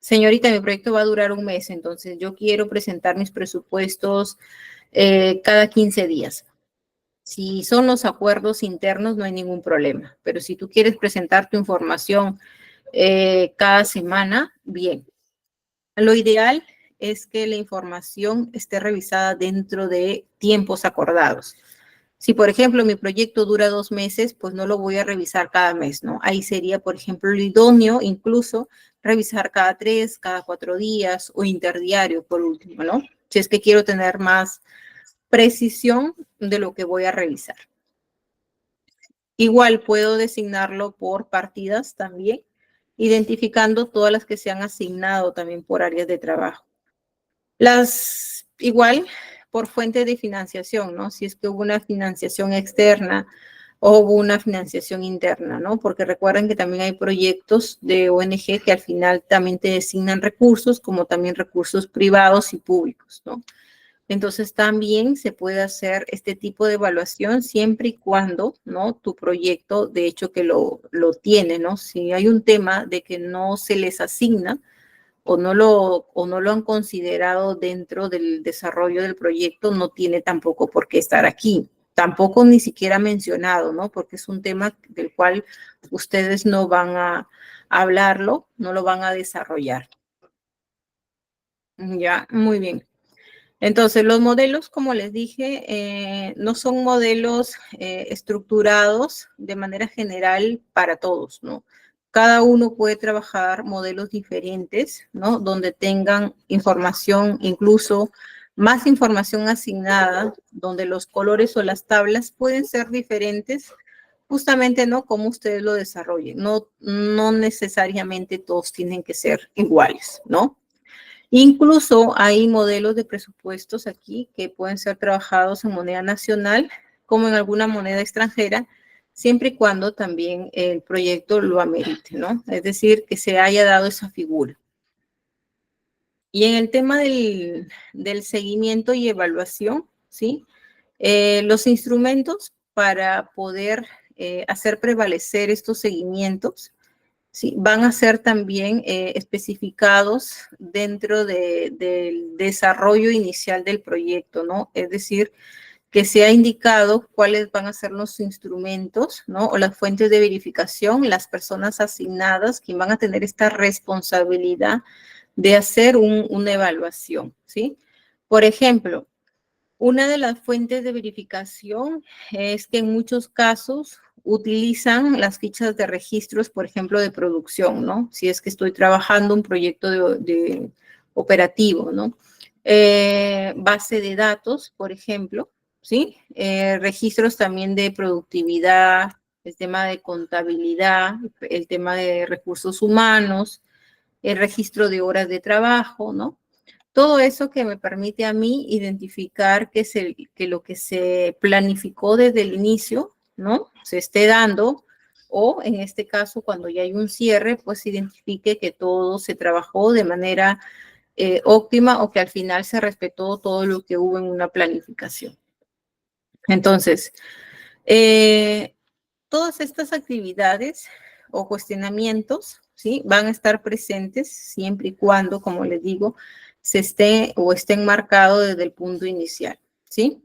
Señorita, mi proyecto va a durar un mes, entonces yo quiero presentar mis presupuestos cada 15 días. Si son los acuerdos internos, no hay ningún problema, pero si tú quieres presentar tu información cada semana, bien. Lo ideal es que la información esté revisada dentro de tiempos acordados. Si, por ejemplo, mi proyecto dura 2 meses, pues no lo voy a revisar cada mes, ¿no? Ahí sería, por ejemplo, lo idóneo incluso revisar cada 3, cada 4 días o interdiario, por último, ¿no? Si es que quiero tener más precisión de lo que voy a revisar. Igual puedo designarlo por partidas también, identificando todas las que se han asignado también por áreas de trabajo. Igual por fuente de financiación, ¿no? Si es que hubo una financiación externa o hubo una financiación interna, ¿no? Porque recuerden que también hay proyectos de ONG que al final también te designan recursos, como también recursos privados y públicos, ¿no? Entonces también se puede hacer este tipo de evaluación siempre y cuando, ¿no? Tu proyecto, de hecho, que lo tiene, ¿no? Si hay un tema de que no se les asigna o no lo han considerado dentro del desarrollo del proyecto, no tiene tampoco por qué estar aquí. Tampoco ni siquiera mencionado, ¿no? Porque es un tema del cual ustedes no van a hablarlo, no lo van a desarrollar. Ya, muy bien. Entonces, los modelos, como les dije, no son modelos estructurados de manera general para todos, ¿no? Cada uno puede trabajar modelos diferentes, ¿no? Donde tengan información, incluso más información asignada, donde los colores o las tablas pueden ser diferentes, justamente, ¿no? Como ustedes lo desarrollen. No necesariamente todos tienen que ser iguales, ¿no? Incluso hay modelos de presupuestos aquí que pueden ser trabajados en moneda nacional como en alguna moneda extranjera, siempre y cuando también el proyecto lo amerite, ¿no? Es decir, que se haya dado esa figura. Y en el tema del seguimiento y evaluación, ¿sí? Los instrumentos para poder hacer prevalecer estos seguimientos, sí, van a ser también especificados dentro del desarrollo inicial del proyecto, ¿no? Es decir, que se ha indicado cuáles van a ser los instrumentos, ¿no? O las fuentes de verificación, las personas asignadas, quien van a tener esta responsabilidad de hacer una evaluación, ¿sí? Por ejemplo, una de las fuentes de verificación es que en muchos casos utilizan las fichas de registros, por ejemplo, de producción, ¿no? Si es que estoy trabajando un proyecto de operativo, ¿no? Base de datos, por ejemplo, ¿sí? Registros también de productividad, el tema de contabilidad, el tema de recursos humanos, el registro de horas de trabajo, ¿no? Todo eso que me permite a mí identificar que lo que se planificó desde el inicio, ¿no? Se esté dando, o en este caso, cuando ya hay un cierre, pues identifique que todo se trabajó de manera óptima o que al final se respetó todo lo que hubo en una planificación. Entonces, todas estas actividades o cuestionamientos, ¿sí? Van a estar presentes siempre y cuando, como les digo, se esté o esté enmarcado desde el punto inicial, ¿sí?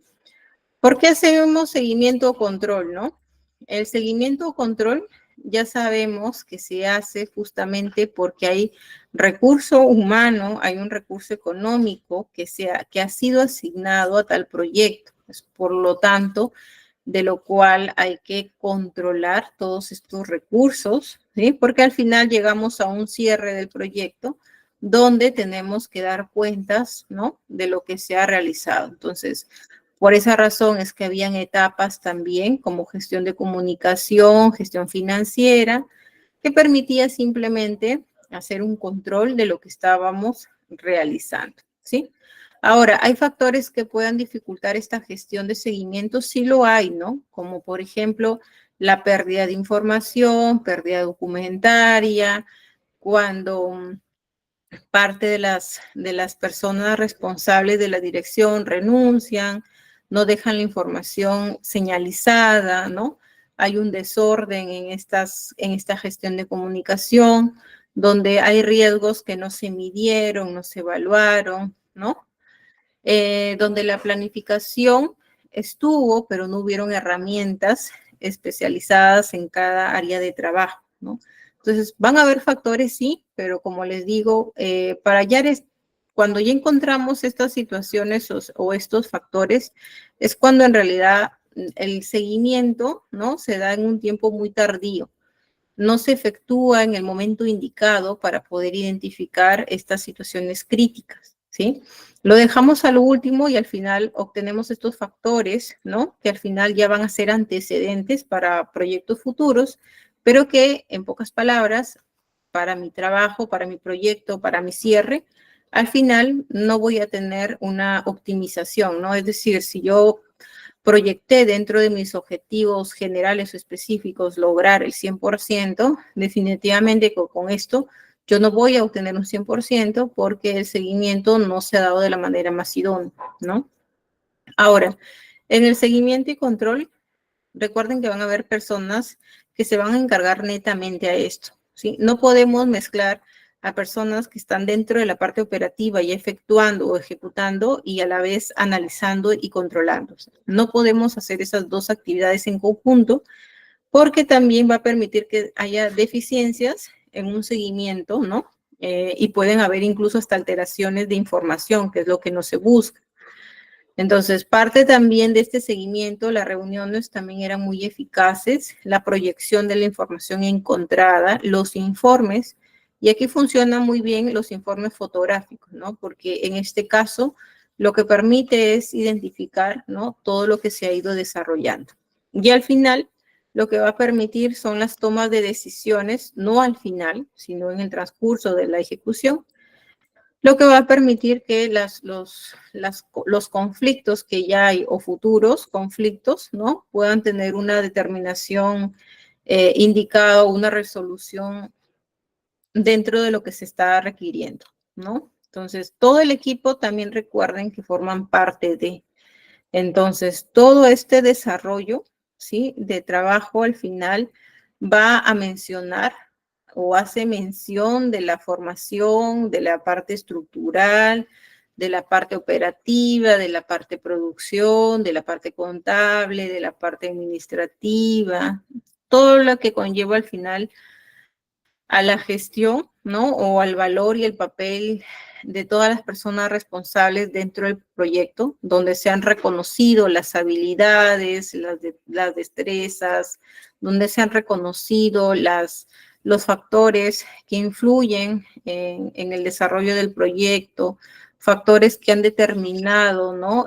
¿Por qué hacemos seguimiento o control, no? El seguimiento o control ya sabemos que se hace justamente porque hay recurso humano, hay un recurso económico que ha sido asignado a tal proyecto. Por lo tanto, de lo cual hay que controlar todos estos recursos, ¿sí? Porque al final llegamos a un cierre del proyecto donde tenemos que dar cuentas, ¿no? De lo que se ha realizado. Entonces, por esa razón es que habían etapas también como gestión de comunicación, gestión financiera, que permitía simplemente hacer un control de lo que estábamos realizando, ¿sí? Ahora, ¿hay factores que puedan dificultar esta gestión de seguimiento? Sí lo hay, ¿no? Como por ejemplo, la pérdida de información, pérdida documentaria, cuando parte de las personas responsables de la dirección renuncian, no dejan la información señalizada, ¿no? Hay un desorden en esta gestión de comunicación, donde hay riesgos que no se midieron, no se evaluaron, ¿no? Donde la planificación estuvo, pero no hubieron herramientas especializadas en cada área de trabajo, ¿no? Entonces, van a haber factores, sí, pero como les digo, cuando ya encontramos estas situaciones o estos factores, es cuando en realidad el seguimiento, ¿no? Se da en un tiempo muy tardío, no se efectúa en el momento indicado para poder identificar estas situaciones críticas, ¿sí? Lo dejamos a lo último y al final obtenemos estos factores, ¿no? Que al final ya van a ser antecedentes para proyectos futuros, pero que en pocas palabras, para mi trabajo, para mi proyecto, para mi cierre, al final no voy a tener una optimización, ¿no? Es decir, si yo proyecté dentro de mis objetivos generales o específicos lograr el 100%, definitivamente con esto yo no voy a obtener un 100% porque el seguimiento no se ha dado de la manera más idónea, ¿no? Ahora, en el seguimiento y control, recuerden que van a haber personas que se van a encargar netamente a esto, ¿sí? No podemos mezclar a personas que están dentro de la parte operativa y efectuando o ejecutando y a la vez analizando y controlando. No podemos hacer esas dos actividades en conjunto porque también va a permitir que haya deficiencias en un seguimiento, ¿no? Y pueden haber incluso hasta alteraciones de información, que es lo que no se busca. Entonces, parte también de este seguimiento, las reuniones también eran muy eficaces, la proyección de la información encontrada, los informes, y aquí funcionan muy bien los informes fotográficos, ¿no? Porque en este caso lo que permite es identificar, ¿no? Todo lo que se ha ido desarrollando. Y al final, lo que va a permitir son las tomas de decisiones, no al final, sino en el transcurso de la ejecución, lo que va a permitir que los conflictos que ya hay o futuros conflictos, ¿no? Puedan tener una determinación indicada o una resolución dentro de lo que se está requiriendo, ¿no? Entonces, todo el equipo también recuerden que forman parte de. Entonces, todo este desarrollo, ¿sí? De trabajo al final va a mencionar o hace mención de la formación, de la parte estructural, de la parte operativa, de la parte producción, de la parte contable, de la parte administrativa, todo lo que conlleva al final a la gestión, ¿no? O al valor y el papel de todas las personas responsables dentro del proyecto, donde se han reconocido las habilidades, las destrezas, donde se han reconocido los factores que influyen en el desarrollo del proyecto, factores que han determinado, ¿no?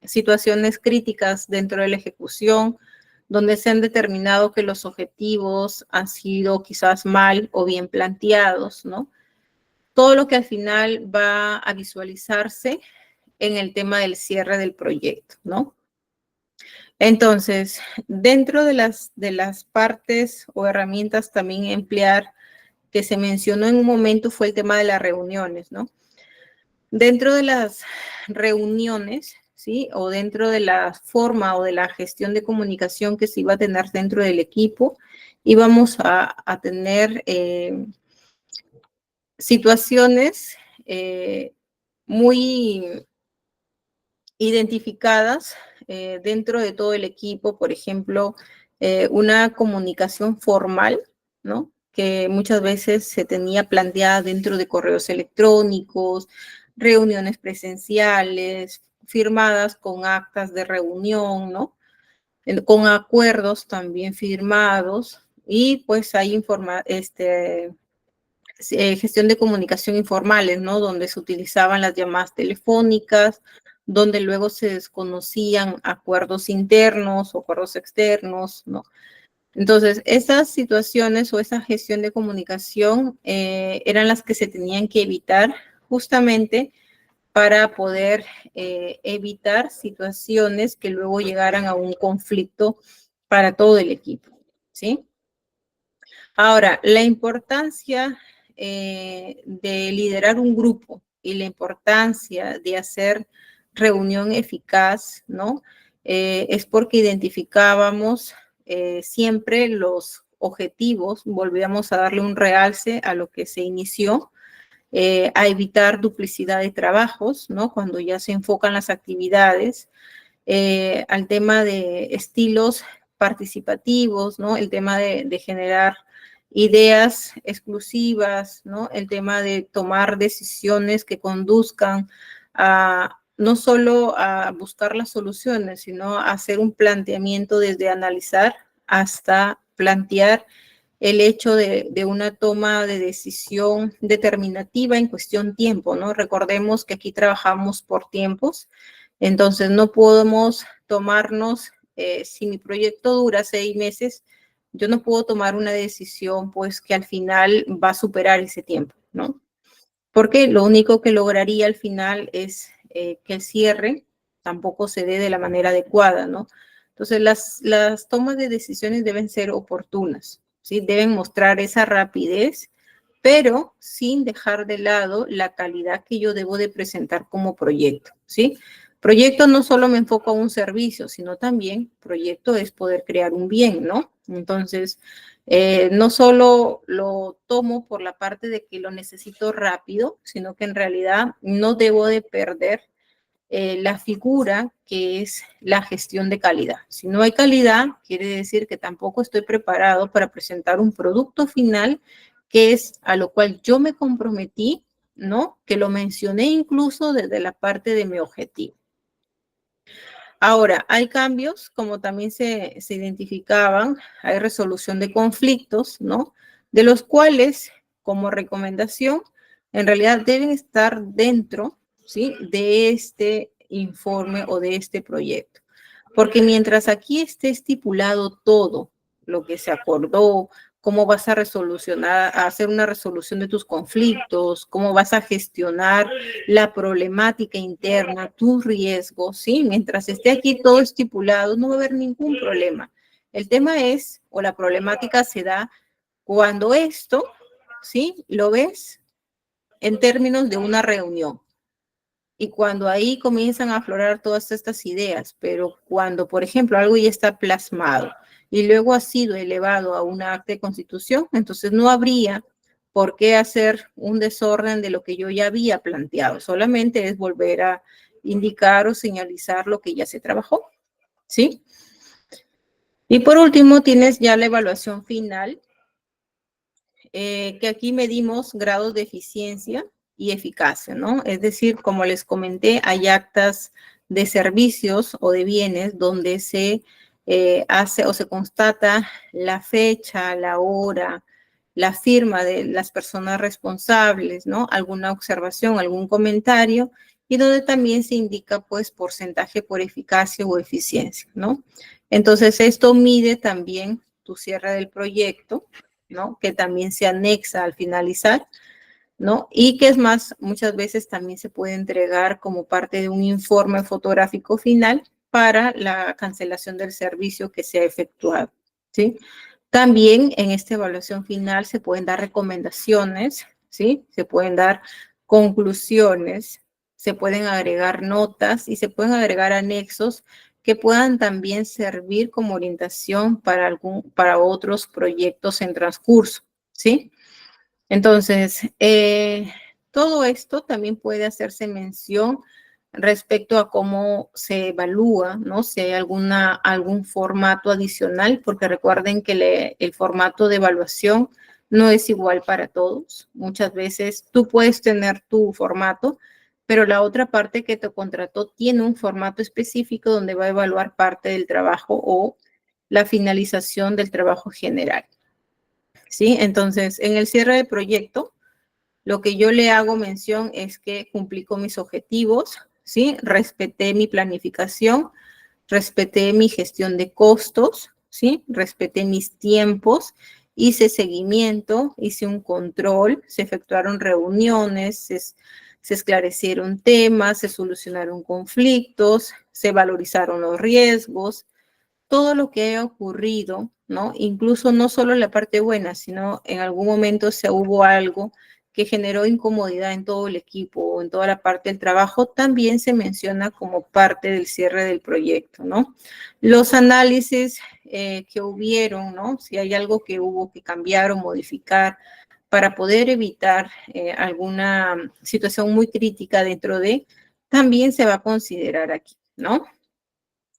Situaciones críticas dentro de la ejecución, donde se han determinado que los objetivos han sido quizás mal o bien planteados, ¿no? Todo lo que al final va a visualizarse en el tema del cierre del proyecto, ¿no? Entonces, dentro de las partes o herramientas también emplear que se mencionó en un momento fue el tema de las reuniones, ¿no? Dentro de las reuniones, ¿sí? O dentro de la forma o de la gestión de comunicación que se iba a tener dentro del equipo, íbamos a tener situaciones muy identificadas dentro de todo el equipo, por ejemplo, una comunicación formal, ¿no? Que muchas veces se tenía planteada dentro de correos electrónicos, reuniones presenciales, firmadas con actas de reunión, ¿no? Con acuerdos también firmados y pues hay gestión de comunicación informales, ¿no? Donde se utilizaban las llamadas telefónicas, donde luego se desconocían acuerdos internos o acuerdos externos, ¿no? Entonces, esas situaciones o esa gestión de comunicación eran las que se tenían que evitar justamente para poder evitar situaciones que luego llegaran a un conflicto para todo el equipo, ¿sí? Ahora, la importancia de liderar un grupo y la importancia de hacer reunión eficaz, ¿no? Es porque identificábamos siempre los objetivos, volvíamos a darle un realce a lo que se inició, a evitar duplicidad de trabajos, ¿no? Cuando ya se enfocan las actividades, al tema de estilos participativos, ¿no? El tema de generar ideas exclusivas, ¿no? El tema de tomar decisiones que conduzcan a no solo a buscar las soluciones, sino a hacer un planteamiento desde analizar hasta plantear el hecho de una toma de decisión determinativa en cuestión tiempo, ¿no? Recordemos que aquí trabajamos por tiempos, entonces no podemos tomarnos, si mi proyecto dura 6 meses, yo no puedo tomar una decisión pues que al final va a superar ese tiempo, ¿no? Porque lo único que lograría al final es que el cierre tampoco se dé de la manera adecuada, ¿no? Entonces, las tomas de decisiones deben ser oportunas, ¿sí? Deben mostrar esa rapidez, pero sin dejar de lado la calidad que yo debo de presentar como proyecto, ¿sí? Proyecto no solo me enfoco a un servicio, sino también proyecto es poder crear un bien, ¿no? Entonces, no solo lo tomo por la parte de que lo necesito rápido, sino que en realidad no debo de perder la figura que es la gestión de calidad. Si no hay calidad, quiere decir que tampoco estoy preparado para presentar un producto final que es a lo cual yo me comprometí, ¿no? Que lo mencioné incluso desde la parte de mi objetivo. Ahora, hay cambios, como también se identificaban, hay resolución de conflictos, ¿no? De los cuales, como recomendación, en realidad deben estar dentro, ¿sí? De este informe o de este proyecto. Porque mientras aquí esté estipulado todo lo que se acordó, cómo vas a resolucionar, a hacer una resolución de tus conflictos, cómo vas a gestionar la problemática interna, tus riesgos, ¿sí? Mientras esté aquí todo estipulado, no va a haber ningún problema. El tema es, o la problemática se da cuando esto, ¿sí? Lo ves en términos de una reunión. Y cuando ahí comienzan a aflorar todas estas ideas, pero cuando, por ejemplo, algo ya está plasmado y luego ha sido elevado a una acta de constitución, entonces no habría por qué hacer un desorden de lo que yo ya había planteado. Solamente es volver a indicar o señalizar lo que ya se trabajó, ¿sí? Y por último, tienes ya la evaluación final, que aquí medimos grados de eficiencia y eficacia, ¿no? Es decir, como les comenté, hay actas de servicios o de bienes donde se hace o se constata la fecha, la hora, la firma de las personas responsables, ¿no? Alguna observación, algún comentario, y donde también se indica, pues, porcentaje por eficacia o eficiencia, ¿no? Entonces, esto mide también tu cierre del proyecto, ¿no? Que también se anexa al finalizar, ¿no? Y que es más, muchas veces también se puede entregar como parte de un informe fotográfico final para la cancelación del servicio que se ha efectuado, ¿sí? También en esta evaluación final se pueden dar recomendaciones, ¿sí? Se pueden dar conclusiones, se pueden agregar notas y se pueden agregar anexos que puedan también servir como orientación para otros proyectos en transcurso, ¿sí? Entonces, todo esto también puede hacerse mención respecto a cómo se evalúa, ¿no? Si hay algún formato adicional, porque recuerden que el formato de evaluación no es igual para todos. Muchas veces tú puedes tener tu formato, pero la otra parte que te contrató tiene un formato específico donde va a evaluar parte del trabajo o la finalización del trabajo general. ¿Sí? Entonces, en el cierre de proyecto, lo que yo le hago mención es que cumplí con mis objetivos, ¿sí? Respeté mi planificación, respeté mi gestión de costos, ¿sí? Respeté mis tiempos, hice seguimiento, hice un control, se efectuaron reuniones, se esclarecieron temas, se solucionaron conflictos, se valorizaron los riesgos, todo lo que haya ocurrido, ¿no? Incluso no solo la parte buena, sino en algún momento se hubo algo que generó incomodidad en todo el equipo o en toda la parte del trabajo, también se menciona como parte del cierre del proyecto, ¿no? Los análisis que hubieron, ¿no? Si hay algo que hubo que cambiar o modificar para poder evitar alguna situación muy crítica dentro de, también se va a considerar aquí, ¿no?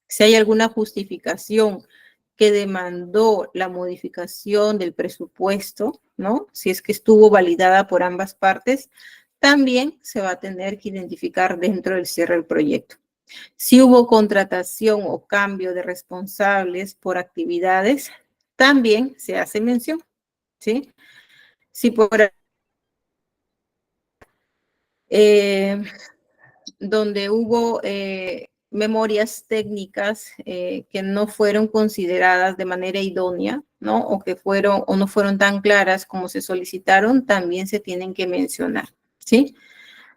Si hay alguna justificación que demandó la modificación del presupuesto, ¿no? Si es que estuvo validada por ambas partes, también se va a tener que identificar dentro del cierre del proyecto. Si hubo contratación o cambio de responsables por actividades, también se hace mención, ¿sí? Si por donde hubo memorias técnicas que no fueron consideradas de manera idónea, ¿no? O que fueron o no fueron tan claras como se solicitaron, también se tienen que mencionar, ¿sí?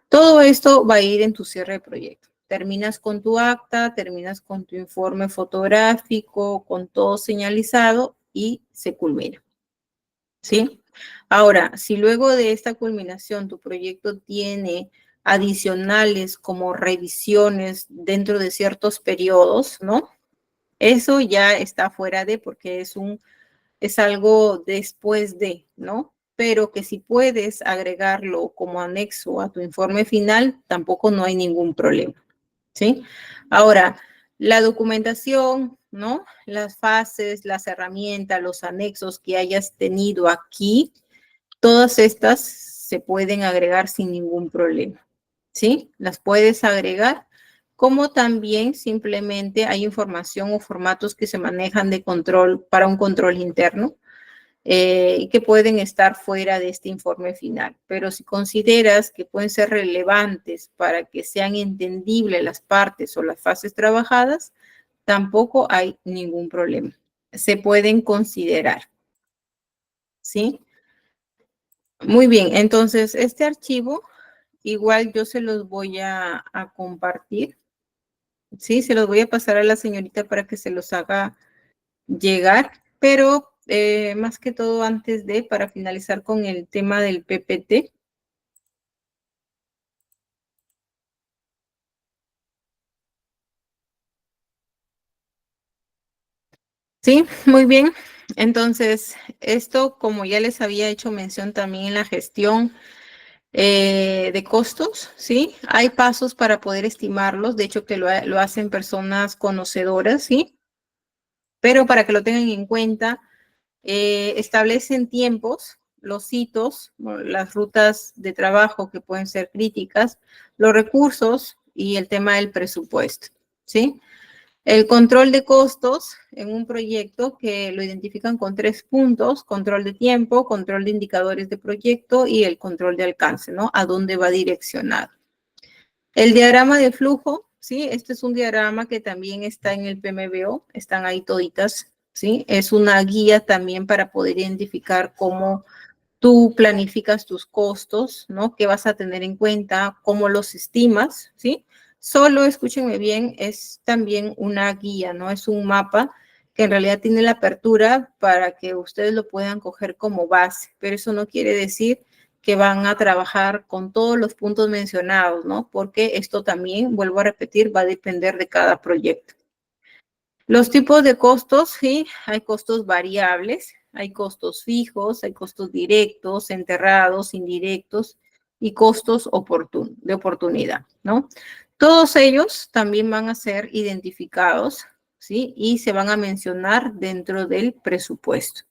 Todo esto va a ir en tu cierre de proyecto. Terminas con tu acta, terminas con tu informe fotográfico, con todo señalizado y se culmina, ¿sí? Ahora, si luego de esta culminación tu proyecto tiene adicionales como revisiones dentro de ciertos periodos, ¿no? Eso ya está fuera de porque es algo después de, ¿no? Pero que si puedes agregarlo como anexo a tu informe final, tampoco no hay ningún problema, ¿sí? Ahora, la documentación, ¿no? Las fases, las herramientas, los anexos que hayas tenido aquí, todas estas se pueden agregar sin ningún problema, ¿sí? Las puedes agregar, como también simplemente hay información o formatos que se manejan de control para un control interno y que pueden estar fuera de este informe final. Pero si consideras que pueden ser relevantes para que sean entendibles las partes o las fases trabajadas, tampoco hay ningún problema. Se pueden considerar, ¿sí? Muy bien, entonces este archivo igual yo se los voy a compartir, ¿sí? Se los voy a pasar a la señorita para que se los haga llegar, pero más que todo antes de, para finalizar con el tema del PPT. Sí, muy bien. Entonces, esto, como ya les había hecho mención también en la gestión de costos, ¿sí? Hay pasos para poder estimarlos, de hecho que lo hacen personas conocedoras, ¿sí? Pero para que lo tengan en cuenta, establecen tiempos, los hitos, las rutas de trabajo que pueden ser críticas, los recursos y el tema del presupuesto, ¿sí? El control de costos en un proyecto que lo identifican con 3 puntos: control de tiempo, control de indicadores de proyecto y el control de alcance, ¿no? A dónde va direccionado. El diagrama de flujo, ¿sí? Este es un diagrama que también está en el PMBO, están ahí toditas, ¿sí? Es una guía también para poder identificar cómo tú planificas tus costos, ¿no? ¿Qué vas a tener en cuenta? ¿Cómo los estimas? ¿Sí? Solo, escúchenme bien, es también una guía, ¿no? Es un mapa que en realidad tiene la apertura para que ustedes lo puedan coger como base, pero eso no quiere decir que van a trabajar con todos los puntos mencionados, ¿no? Porque esto también, vuelvo a repetir, va a depender de cada proyecto. Los tipos de costos, sí, hay costos variables, hay costos fijos, hay costos directos, enterrados, indirectos y costos de oportunidad, ¿no? Todos ellos también van a ser identificados, ¿sí? Y se van a mencionar dentro del presupuesto.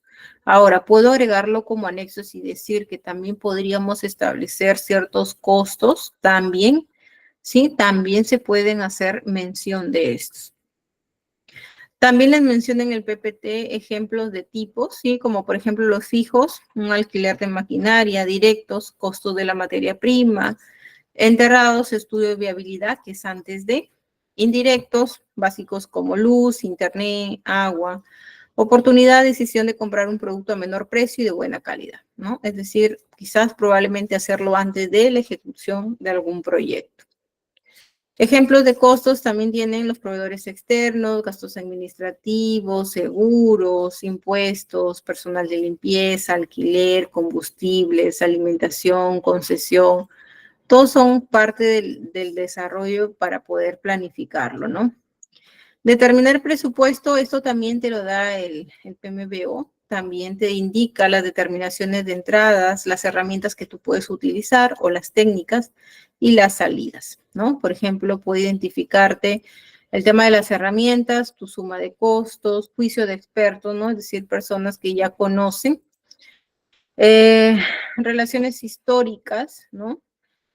Ahora, puedo agregarlo como anexos y decir que también podríamos establecer ciertos costos también, ¿sí? También se pueden hacer mención de estos. También les menciono en el PPT ejemplos de tipos, ¿sí? Como por ejemplo los fijos, un alquiler de maquinaria, directos, costos de la materia prima, enterrados, estudio de viabilidad, que es antes de, indirectos, básicos como luz, internet, agua, oportunidad, decisión de comprar un producto a menor precio y de buena calidad, ¿no? Es decir, quizás probablemente hacerlo antes de la ejecución de algún proyecto. Ejemplos de costos también tienen los proveedores externos, gastos administrativos, seguros, impuestos, personal de limpieza, alquiler, combustibles, alimentación, concesión. Todos son parte del desarrollo para poder planificarlo, ¿no? Determinar presupuesto, esto también te lo da el PMBO, también te indica las determinaciones de entradas, las herramientas que tú puedes utilizar o las técnicas y las salidas, ¿no? Por ejemplo, puede identificarte el tema de las herramientas, tu suma de costos, juicio de expertos, ¿no? Es decir, personas que ya conocen, relaciones históricas, ¿no?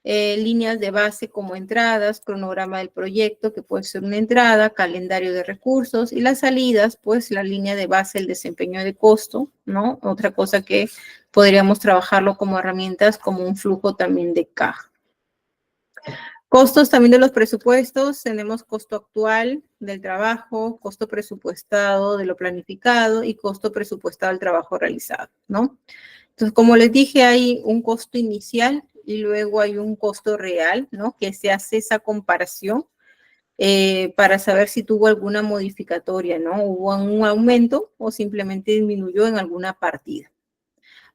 Líneas de base como entradas, cronograma del proyecto, que puede ser una entrada, calendario de recursos, y las salidas, pues la línea de base, el desempeño de costo, ¿no? Otra cosa que podríamos trabajarlo como herramientas, como un flujo también de caja. Costos también de los presupuestos, tenemos costo actual del trabajo, costo presupuestado de lo planificado y costo presupuestado del trabajo realizado, ¿no? Entonces, como les dije, hay un costo inicial y luego hay un costo real, ¿no? Que se hace esa comparación para saber si tuvo alguna modificatoria, ¿no? Hubo un aumento o simplemente disminuyó en alguna partida.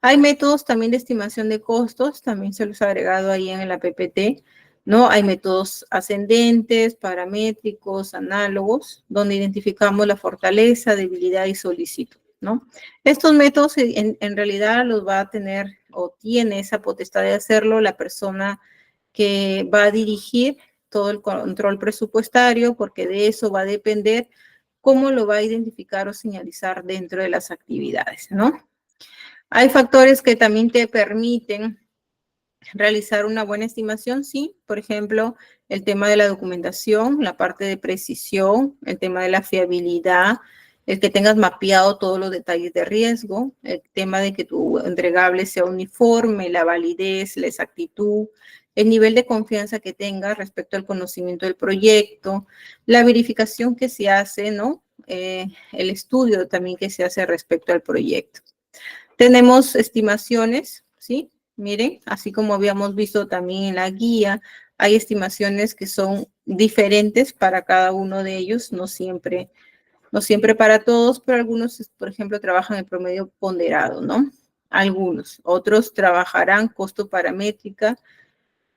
Hay métodos también de estimación de costos, también se los he agregado ahí en la PPT, ¿no? Hay métodos ascendentes, paramétricos, análogos, donde identificamos la fortaleza, debilidad y solicitud, ¿no? Estos métodos en realidad los va a tener o tiene esa potestad de hacerlo la persona que va a dirigir todo el control presupuestario, porque de eso va a depender cómo lo va a identificar o señalizar dentro de las actividades, ¿no? Hay factores que también te permiten realizar una buena estimación, sí. Por ejemplo, el tema de la documentación, la parte de precisión, el tema de la fiabilidad, el que tengas mapeado todos los detalles de riesgo, el tema de que tu entregable sea uniforme, la validez, la exactitud, el nivel de confianza que tengas respecto al conocimiento del proyecto, la verificación que se hace, ¿no? El estudio también que se hace respecto al proyecto. Tenemos estimaciones, ¿sí? Miren, así como habíamos visto también en la guía, hay estimaciones que son diferentes para cada uno de ellos, no siempre para todos, pero algunos, por ejemplo, trabajan el promedio ponderado, ¿no? Algunos. Otros trabajarán costo paramétrica,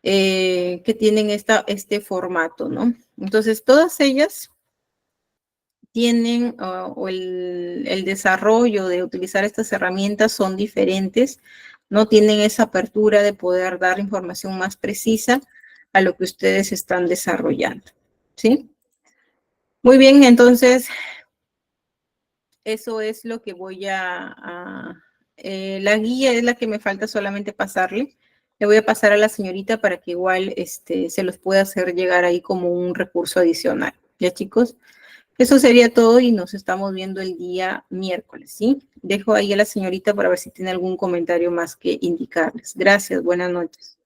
que tienen este formato, ¿no? Entonces, todas ellas tienen o el desarrollo de utilizar estas herramientas son diferentes, no tienen esa apertura de poder dar información más precisa a lo que ustedes están desarrollando, ¿sí? Muy bien, entonces, eso es lo que voy la guía es la que me falta solamente pasarle. Le voy a pasar a la señorita para que igual se los pueda hacer llegar ahí como un recurso adicional. ¿Ya, chicos? Eso sería todo y nos estamos viendo el día miércoles, ¿sí? Dejo ahí a la señorita para ver si tiene algún comentario más que indicarles. Gracias, buenas noches.